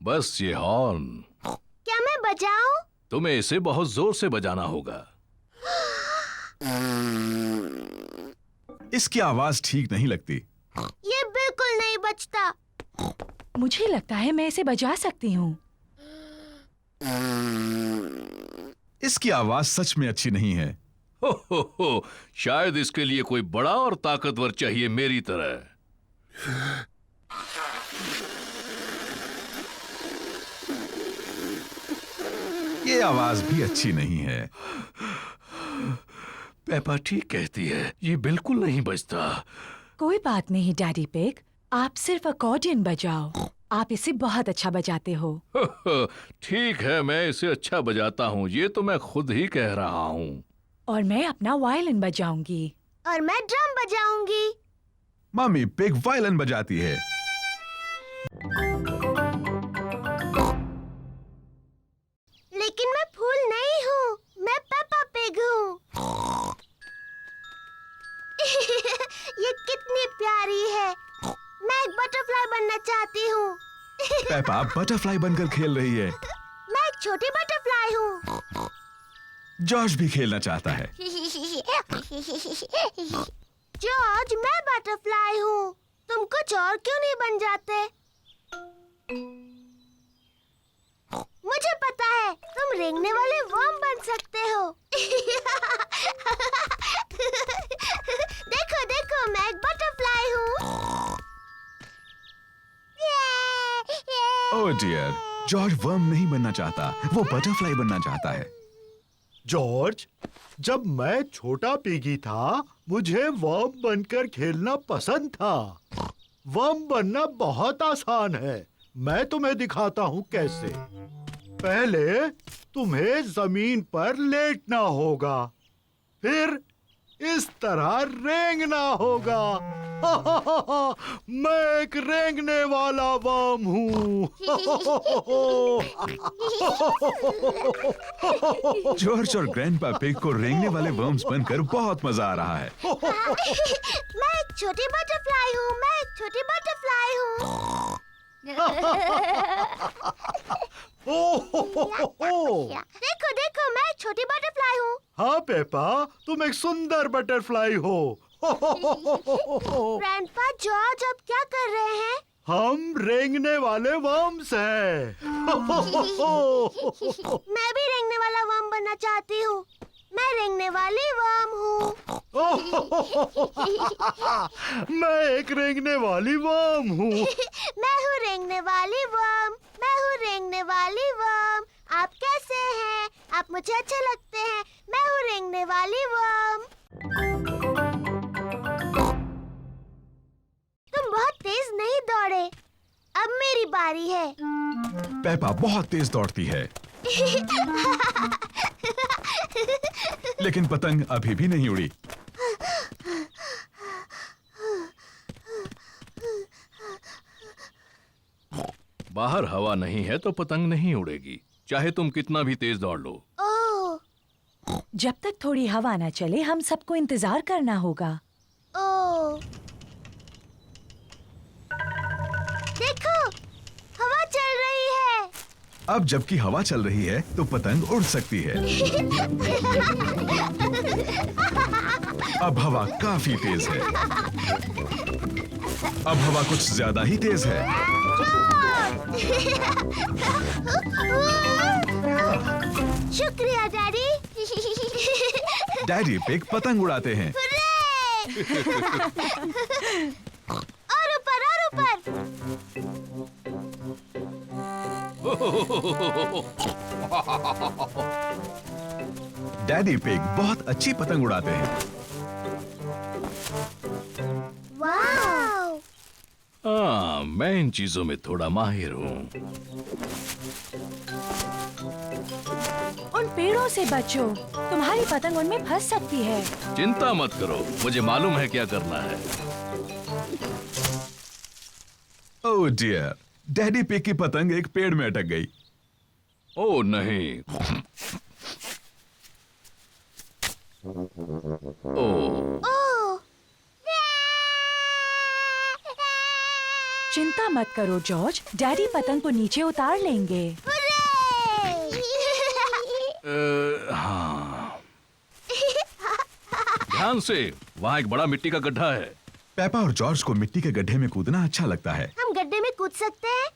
Speaker 7: बस ये हॉर्न।
Speaker 1: क्या मैं बजाऊं?
Speaker 7: तुम्हें इसे बहुत जोर से बजाना होगा।
Speaker 5: इसकी आवाज ठीक नहीं लगती।
Speaker 1: ये बिल्कुल नहीं बजता।
Speaker 6: मुझे लगता है मैं इसे बजा सकती हूँ।
Speaker 5: इसकी आवाज सच में अच्छी नहीं है।
Speaker 7: हो, शायद इसके लिए कोई बड़ा और ताकतवर चाहिए मेरी तरह।
Speaker 5: ये आवाज भी अच्छी नहीं है।
Speaker 7: पेपा ठीक कहती है, ये बिल्कुल नहीं बजता।
Speaker 6: कोई बात नहीं डैडी पिग, आप सिर्फ अकॉर्डियन बजाओ। आप इसे बहुत अच्छा बजाते हो।
Speaker 7: ठीक है, मैं इसे अच्छा बजाता हूँ, ये तो मैं खुद ही कह रहा हूँ।
Speaker 6: और मैं अपना वायलिन बजाऊंगी।
Speaker 1: और मैं ड्रम बजाऊंगी।
Speaker 5: मम्मी पिग वायलिन बजाती है।
Speaker 1: लेकिन मैं फूल नहीं हूँ, मैं पेपा पिग हूँ। ये कितनी प्यारी है। मैं एक बटरफ्लाई बनना चाहती हूँ।
Speaker 5: पेपा बटरफ्लाई बनकर खेल रही है।
Speaker 1: मैं एक छोटी बटरफ्लाई हूँ।
Speaker 5: जॉर्ज भी खेलना चाहता है।
Speaker 1: जॉर्ज, मैं बटरफ्लाई हूँ। तुम कुछ और क्यों नहीं बन जाते? मुझे पता है, तुम रेंगने वाले वर्म बन सकते हो। देखो देखो, मैं एक बटरफ्लाई हूँ।
Speaker 5: ओह डियर, जॉर्ज वर्म नहीं बनना चाहता, वो बटरफ्लाई बनना चाहता है।
Speaker 11: जॉर्ज, जब मैं छोटा पिगी था, मुझे वर्म बनकर खेलना पसंद था। वर्म बनना बहुत आसान है। मैं तुम्हें दिखाता हूँ कैसे। पहले तुम्हें जमीन पर लेटना होगा, फिर इस तरह रेंगना होगा। मैं एक रेंगने वाला वर्म हूँ।
Speaker 5: जॉर्ज और ग्रैंडपा पिग को रेंगने वाले वर्म्स बनकर बहुत मजा आ रहा है।
Speaker 1: मैं एक छोटी बटरफ्लाई हूँ। मैं एक छोटी बटरफ्लाई हूँ। देखो देखो, मैं एक छोटी बटरफ्लाई हूँ।
Speaker 11: हाँ पेपा, तुम एक सुंदर बटरफ्लाई हो।
Speaker 1: ग्रैंडपा, जॉर्ज अब क्या कर रहे हैं?
Speaker 11: हम रेंगने वाले वर्म्स हैं।
Speaker 1: मैं भी रेंगने वाला वर्म बनना चाहती हूँ। मैं रेंगने वाली वर्म हूँ।
Speaker 11: मैं एक रेंगने वाली वर्म हूँ।
Speaker 1: मैं हूँ रेंगने वाली वर्म। मैं हूँ रेंगने वाली वर्म। आप कैसे हैं? आप मुझे अच्छे लगते हैं। मैं हूँ रेंगने वाली वर्म। तुम बहुत तेज नहीं दौड़े। अब मेरी बारी है।
Speaker 5: पेपा बहुत तेज दौड़ती है, लेकिन पतंग अभी भी नहीं उड़ी।
Speaker 7: बाहर हवा नहीं है तो पतंग नहीं उड़ेगी, चाहे तुम कितना भी तेज दौड़ लो।
Speaker 1: ओह,
Speaker 6: जब तक थोड़ी हवा ना चले, हम सबको इंतजार करना होगा।
Speaker 1: ओह, देखो, हवा चल रही है।
Speaker 5: अब जबकि हवा चल रही है तो पतंग उड़ सकती है। अब हवा काफी तेज है। अब हवा कुछ ज्यादा ही तेज है।
Speaker 1: शुक्रिया डैडी।
Speaker 5: डैडी पिग पतंग उड़ाते हैं।
Speaker 1: और ऊपर और ऊपर।
Speaker 5: डैडी पिग बहुत अच्छी पतंग उड़ाते हैं।
Speaker 1: वाव!
Speaker 7: हाँ, मैं इन चीजों में थोड़ा माहिर हूँ।
Speaker 6: उन पेड़ों से बचो, तुम्हारी पतंग उनमें फंस सकती है।
Speaker 7: चिंता मत करो, मुझे मालूम है क्या करना है।
Speaker 5: ओह डियर, डैडी पिग की पतंग एक पेड़ में अटक गई।
Speaker 7: ओह नहीं। ओह,
Speaker 6: चिंता मत करो जॉर्ज, डैडी पतंग को नीचे उतार लेंगे।
Speaker 7: हाँ। ध्यान से, वहाँ एक बड़ा मिट्टी का गड्ढा है।
Speaker 5: पेपा और जॉर्ज को मिट्टी के गड्ढे में कूदना अच्छा लगता है।
Speaker 1: हम गड्ढे में कूद सकते हैं?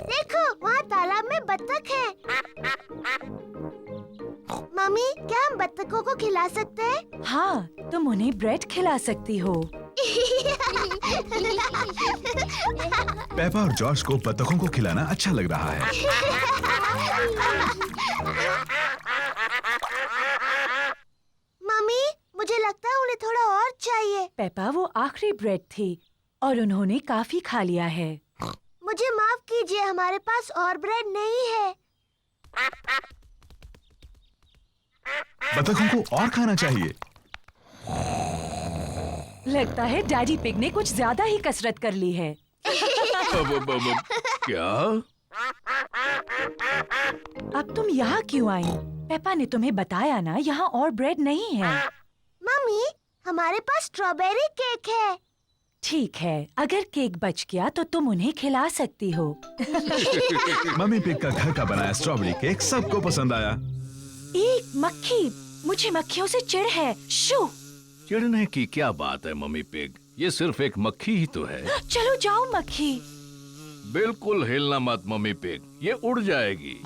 Speaker 1: देखो, वहाँ तालाब में बत्तख है। मम्मी, क्या हम बत्तखों को खिला सकते हैं?
Speaker 6: हाँ, तुम उन्हें ब्रेड खिला सकती हो।
Speaker 5: पेपा और जॉर्ज को बत्तखों को खिलाना अच्छा लग रहा है।
Speaker 1: मम्मी, मुझे लगता है उन्हें थोड़ा और चाहिए।
Speaker 6: पेपा, वो आखिरी ब्रेड थी और उन्होंने काफी खा लिया है।
Speaker 1: मुझे माफ कीजिए, हमारे पास और ब्रेड नहीं है।
Speaker 5: बत्तखों को और खाना चाहिए।
Speaker 6: लगता है डैडी पिग ने कुछ ज्यादा ही कसरत कर ली है।
Speaker 7: क्या?
Speaker 6: अब तुम यहाँ क्यों आई? पेपा ने तुम्हें बताया ना, यहाँ और ब्रेड नहीं है।
Speaker 1: मम्मी, हमारे पास स्ट्रॉबेरी केक है।
Speaker 6: ठीक है, अगर केक बच गया तो तुम उन्हें खिला सकती हो।
Speaker 5: मम्मी पिग का घर का बनाया स्ट्रॉबेरी केक सबको पसंद आया।
Speaker 6: एक मक्खी, मुझे मक्खियों से चिढ़ है। शू!
Speaker 7: चिढ़ने की क्या बात है मम्मी पिग, ये सिर्फ एक मक्खी ही तो है।
Speaker 6: चलो जाओ मक्खी।
Speaker 7: बिल्कुल हिलना मत मम्मी पिग, ये उड़ जाएगी।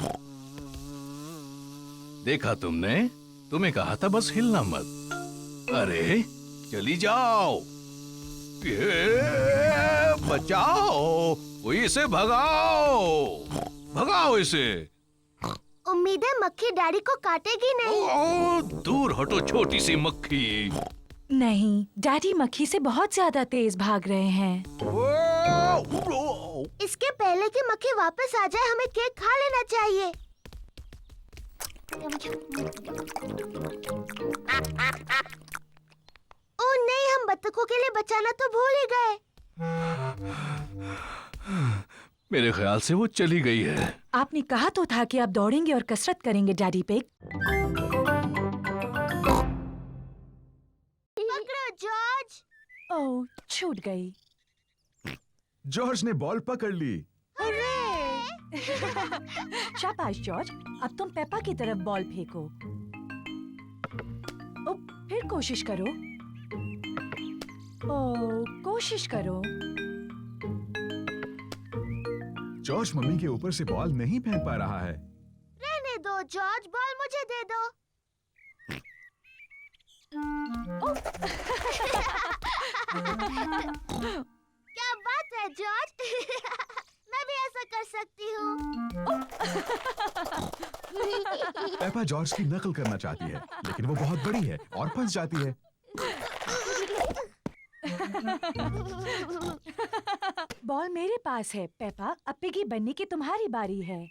Speaker 7: देखा तुमने, तुम्हें कहा था बस हिलना मत। अरे चली जाओ। ये बचाओ, कोई इसे भगाओ, भगाओ इसे।
Speaker 1: उम्मीद है मक्खी डैडी को काटेगी नहीं।
Speaker 7: ओ, दूर हटो छोटी सी मक्खी।
Speaker 6: नहीं, डैडी मक्खी से बहुत ज्यादा तेज भाग रहे हैं।
Speaker 1: इसके पहले कि मक्खी वापस आ जाए, हमें केक खा लेना चाहिए। ओह नहीं, हम बत्तखों के लिए बचाना तो भूल ही गए।
Speaker 7: मेरे ख्याल से वो चली गई है।
Speaker 6: आपने कहा तो था कि आप दौड़ेंगे और कसरत करेंगे डैडी पिग।
Speaker 1: पकड़ो जॉर्ज।
Speaker 6: ओह, छूट गई।
Speaker 5: जॉर्ज ने बॉल पकड़ ली।
Speaker 6: शाबाश जॉर्ज, अब तुम पेपा की तरफ बॉल फेंको। ओ, फिर कोशिश करो। ओ, कोशिश करो।
Speaker 5: जॉर्ज मम्मी के ऊपर से बॉल नहीं फेंक पा रहा है।
Speaker 1: रहने दो जॉर्ज, बॉल मुझे दे दो। क्या बात है जॉर्ज। मैं भी ऐसा कर सकती हूँ।
Speaker 5: पेपा जॉर्ज की नकल करना चाहती है, लेकिन वो बहुत बड़ी है और फंस जाती है।
Speaker 6: बॉल मेरे पास है पेपा, अब पिगी बनने की तुम्हारी बारी है।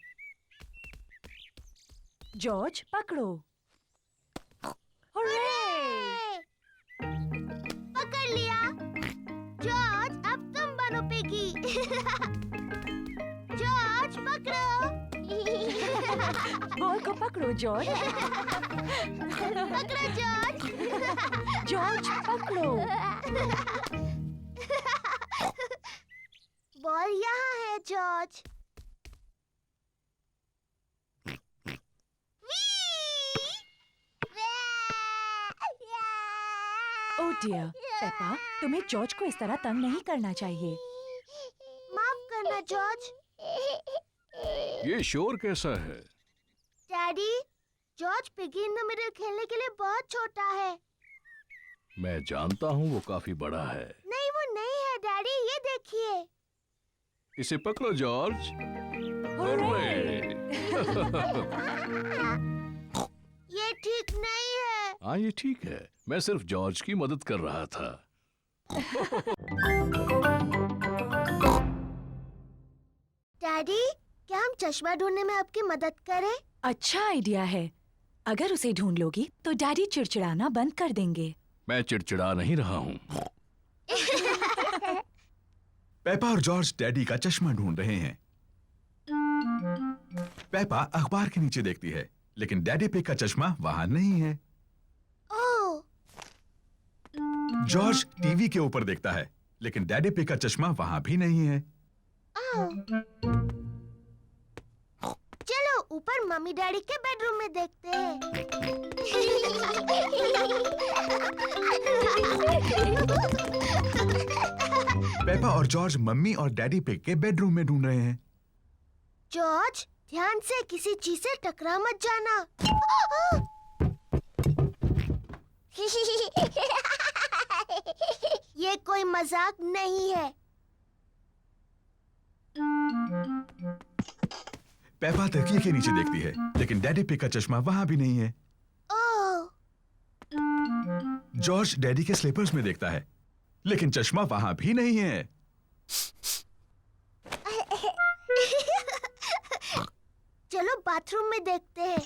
Speaker 6: जॉर्ज पकड़ो।
Speaker 1: पकड़ लिया। जॉर्ज, अब तुम बनो पिगी। जॉर्ज पकड़ो।
Speaker 6: बॉल को पकड़ो जॉर्ज।
Speaker 1: पकड़ो जॉर्ज।
Speaker 6: जॉर्ज पकड़ो।
Speaker 1: बॉल यहाँ है जॉर्ज।
Speaker 6: डियर, पेपा, तुम्हें जॉर्ज को इस तरह तंग नहीं करना चाहिए।
Speaker 1: माफ करना जॉर्ज।
Speaker 7: ये शोर कैसा है?
Speaker 1: Daddy, George piggy in the middle खेलने के लिए बहुत छोटा है।
Speaker 7: मैं जानता हूँ वो काफी बड़ा है।
Speaker 1: नहीं, वो नहीं है डैडी, ये देखिए।
Speaker 7: इसे पकड़ो जॉर्ज। हुर्रे!
Speaker 1: ये ठीक नहीं है।
Speaker 7: हाँ, ये ठीक है। मैं सिर्फ जॉर्ज की मदद कर रहा था।
Speaker 1: डैडी, क्या हम चश्मा ढूंढने में आपकी मदद करें?
Speaker 6: अच्छा आइडिया है। अगर उसे ढूंढ लोगी तो डैडी चिड़चिड़ाना बंद कर देंगे।
Speaker 7: मैं चिड़चिड़ा नहीं रहा हूँ।
Speaker 5: पेपा और जॉर्ज डैडी का चश्मा ढूंढ रहे हैं। पेपा अखबार के नीचे देखती है, लेकिन डैडी पिग का चश्मा वहां नहीं है।
Speaker 1: ओह,
Speaker 5: जॉर्ज टीवी के ऊपर देखता है, लेकिन डैडी पिग का चश्मा वहां भी नहीं है।
Speaker 1: चलो ऊपर मम्मी डैडी के बेडरूम में देखते हैं।
Speaker 5: पेपा और जॉर्ज मम्मी और डैडी पिग के बेडरूम में ढूंढ रहे हैं।
Speaker 1: जॉर्ज, ध्यान से किसी चीज से टकरा मत जाना। ये कोई मजाक नहीं है।
Speaker 5: पेपा तकिए के नीचे देखती है, लेकिन डैडी पिग का चश्मा वहां भी नहीं है।
Speaker 1: ओह,
Speaker 5: जॉर्ज डैडी के स्लीपर्स में देखता है, लेकिन चश्मा वहां भी नहीं है।
Speaker 1: चलो बाथरूम में देखते हैं।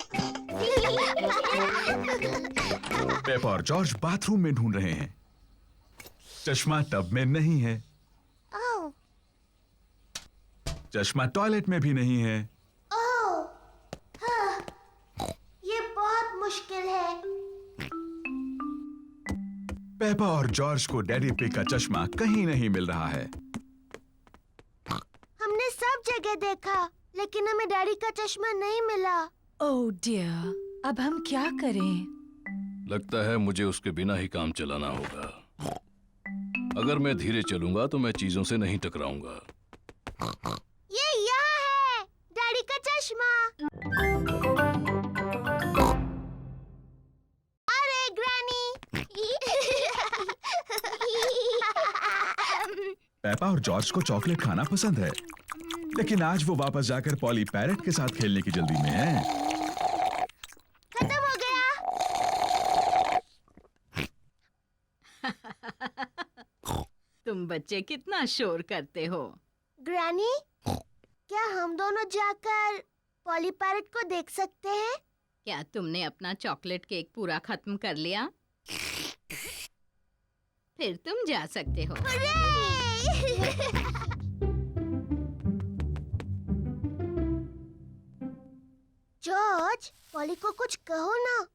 Speaker 5: पेपा और जॉर्ज बाथरूम में ढूंढ रहे हैं। चश्मा टब में नहीं है।
Speaker 1: ओह,
Speaker 5: चश्मा टॉयलेट में भी नहीं है।
Speaker 1: ओह, हाँ, ये बहुत मुश्किल है।
Speaker 5: पेपा और जॉर्ज को डैडी पिग का चश्मा कहीं नहीं मिल रहा है।
Speaker 1: हमने सब जगह देखा, लेकिन हमें डैडी का चश्मा नहीं मिला।
Speaker 6: ओह डियर, अब हम क्या करें?
Speaker 7: लगता है मुझे उसके बिना ही काम चलाना होगा। अगर मैं धीरे चलूंगा तो मैं चीजों से नहीं टकराऊंगा।
Speaker 1: ये यहाँ है, डैडी का चश्मा। अरे ग्रैनी।
Speaker 5: पेपा और जॉर्ज को चॉकलेट खाना पसंद है, लेकिन आज वो वापस जाकर पॉली पैरेट के साथ खेलने की जल्दी में है।
Speaker 1: खत्म हो गया।
Speaker 9: तुम बच्चे कितना शोर करते हो।
Speaker 1: ग्रैनी, क्या हम दोनों जाकर पॉली पैरेट को देख सकते हैं?
Speaker 9: क्या तुमने अपना चॉकलेट केक पूरा खत्म कर लिया? फिर तुम जा सकते हो।
Speaker 1: जॉर्ज, पॉली को कुछ कहो ना।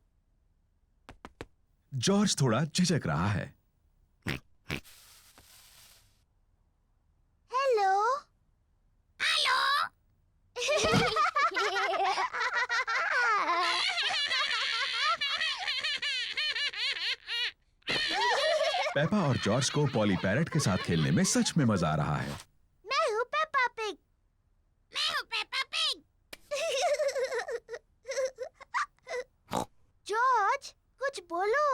Speaker 5: जॉर्ज थोड़ा झिझक रहा है।
Speaker 1: हेलो। हेलो।
Speaker 5: पेपा और जॉर्ज को पॉली पैरेट के साथ खेलने में सच में मजा आ रहा है।
Speaker 1: मैं हूँ पेपा पिग। मैं हूँ पेपा पिग। जॉर्ज, कुछ बोलो।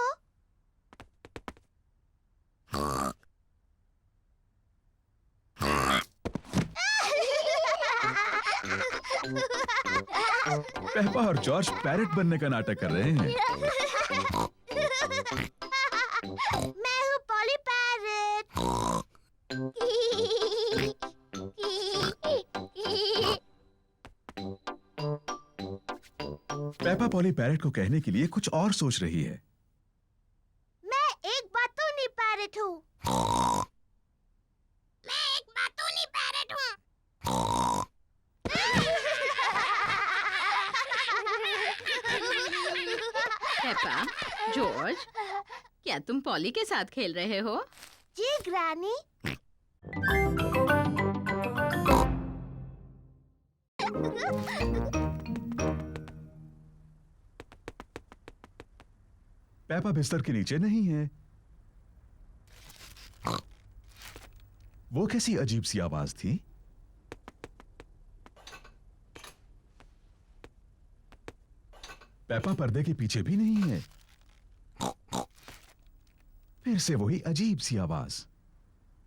Speaker 5: पेपा और जॉर्ज पैरेट बनने का नाटक कर रहे हैं।
Speaker 1: मैं हूँ poly parrot.
Speaker 5: Peppa poly parrot को कहने के लिए कुछ और सोच रही है।
Speaker 1: मैं एक बातूनी पैरेट हूँ। मैं एक बातूनी पैरेट हूँ।
Speaker 9: पेपा, जॉर्ज, क्या तुम पॉली के साथ खेल रहे हो?
Speaker 1: जी ग्रैनी।
Speaker 5: पेपा बिस्तर के नीचे नहीं है। वो कैसी अजीब सी आवाज थी? पेपा पर्दे के पीछे भी नहीं है। फिर से वही अजीब सी आवाज।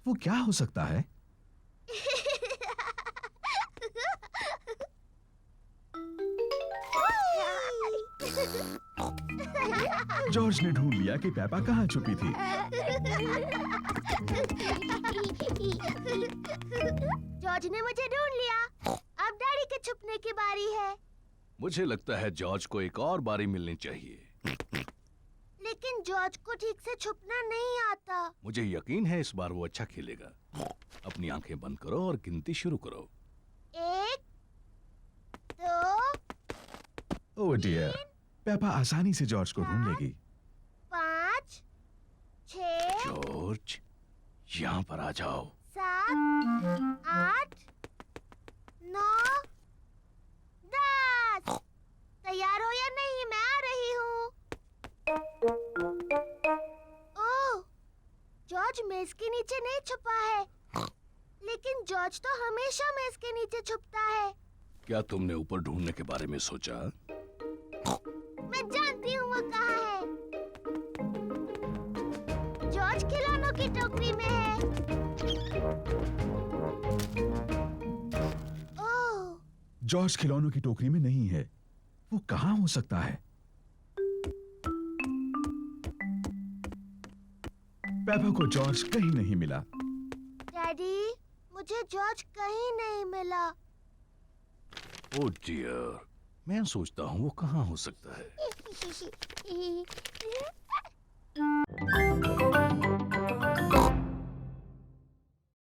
Speaker 5: वो क्या हो सकता है? जॉर्ज ने ढूंढ लिया कि पेपा कहाँ छुपी थी।
Speaker 1: जॉर्ज ने मुझे ढूंढ लिया। अब डैडी के छुपने की बारी है।
Speaker 7: मुझे लगता है जॉर्ज को एक और बारी मिलनी चाहिए।
Speaker 1: लेकिन जॉर्ज को ठीक से छुपना नहीं आता।
Speaker 7: मुझे यकीन है इस बार वो अच्छा खेलेगा। अपनी आंखें बंद करो और गिनती शुरू करो।
Speaker 1: 1, 2,
Speaker 5: ओह डियर, पेपा आसानी से जॉर्ज को ढूंढ लेगी।
Speaker 1: 5, 6,
Speaker 7: जॉर्ज, यहाँ पर आ जाओ।
Speaker 1: 7, 8, 9, 10। तैयार हो या नहीं? मैं आ रही हूँ। ओह, जॉर्ज मेज के नीचे नहीं छुपा है। लेकिन जॉर्ज तो हमेशा मेज के नीचे छुपता है।
Speaker 7: क्या तुमने ऊपर ढूंढने के बारे में सोचा?
Speaker 1: मैं जानती हूँ वो कहाँ है। जॉर्ज खिलौनों की टोकरी में है। ओह,
Speaker 5: जॉर्ज खिलौनों की टोकरी में नहीं है। वो कहाँ हो सकता है? पेपा को जॉर्ज कहीं नहीं मिला।
Speaker 1: डैडी, मुझे जॉर्ज कहीं नहीं मिला।
Speaker 7: ओह डियर, मैं सोचता हूँ वो कहाँ हो सकता है।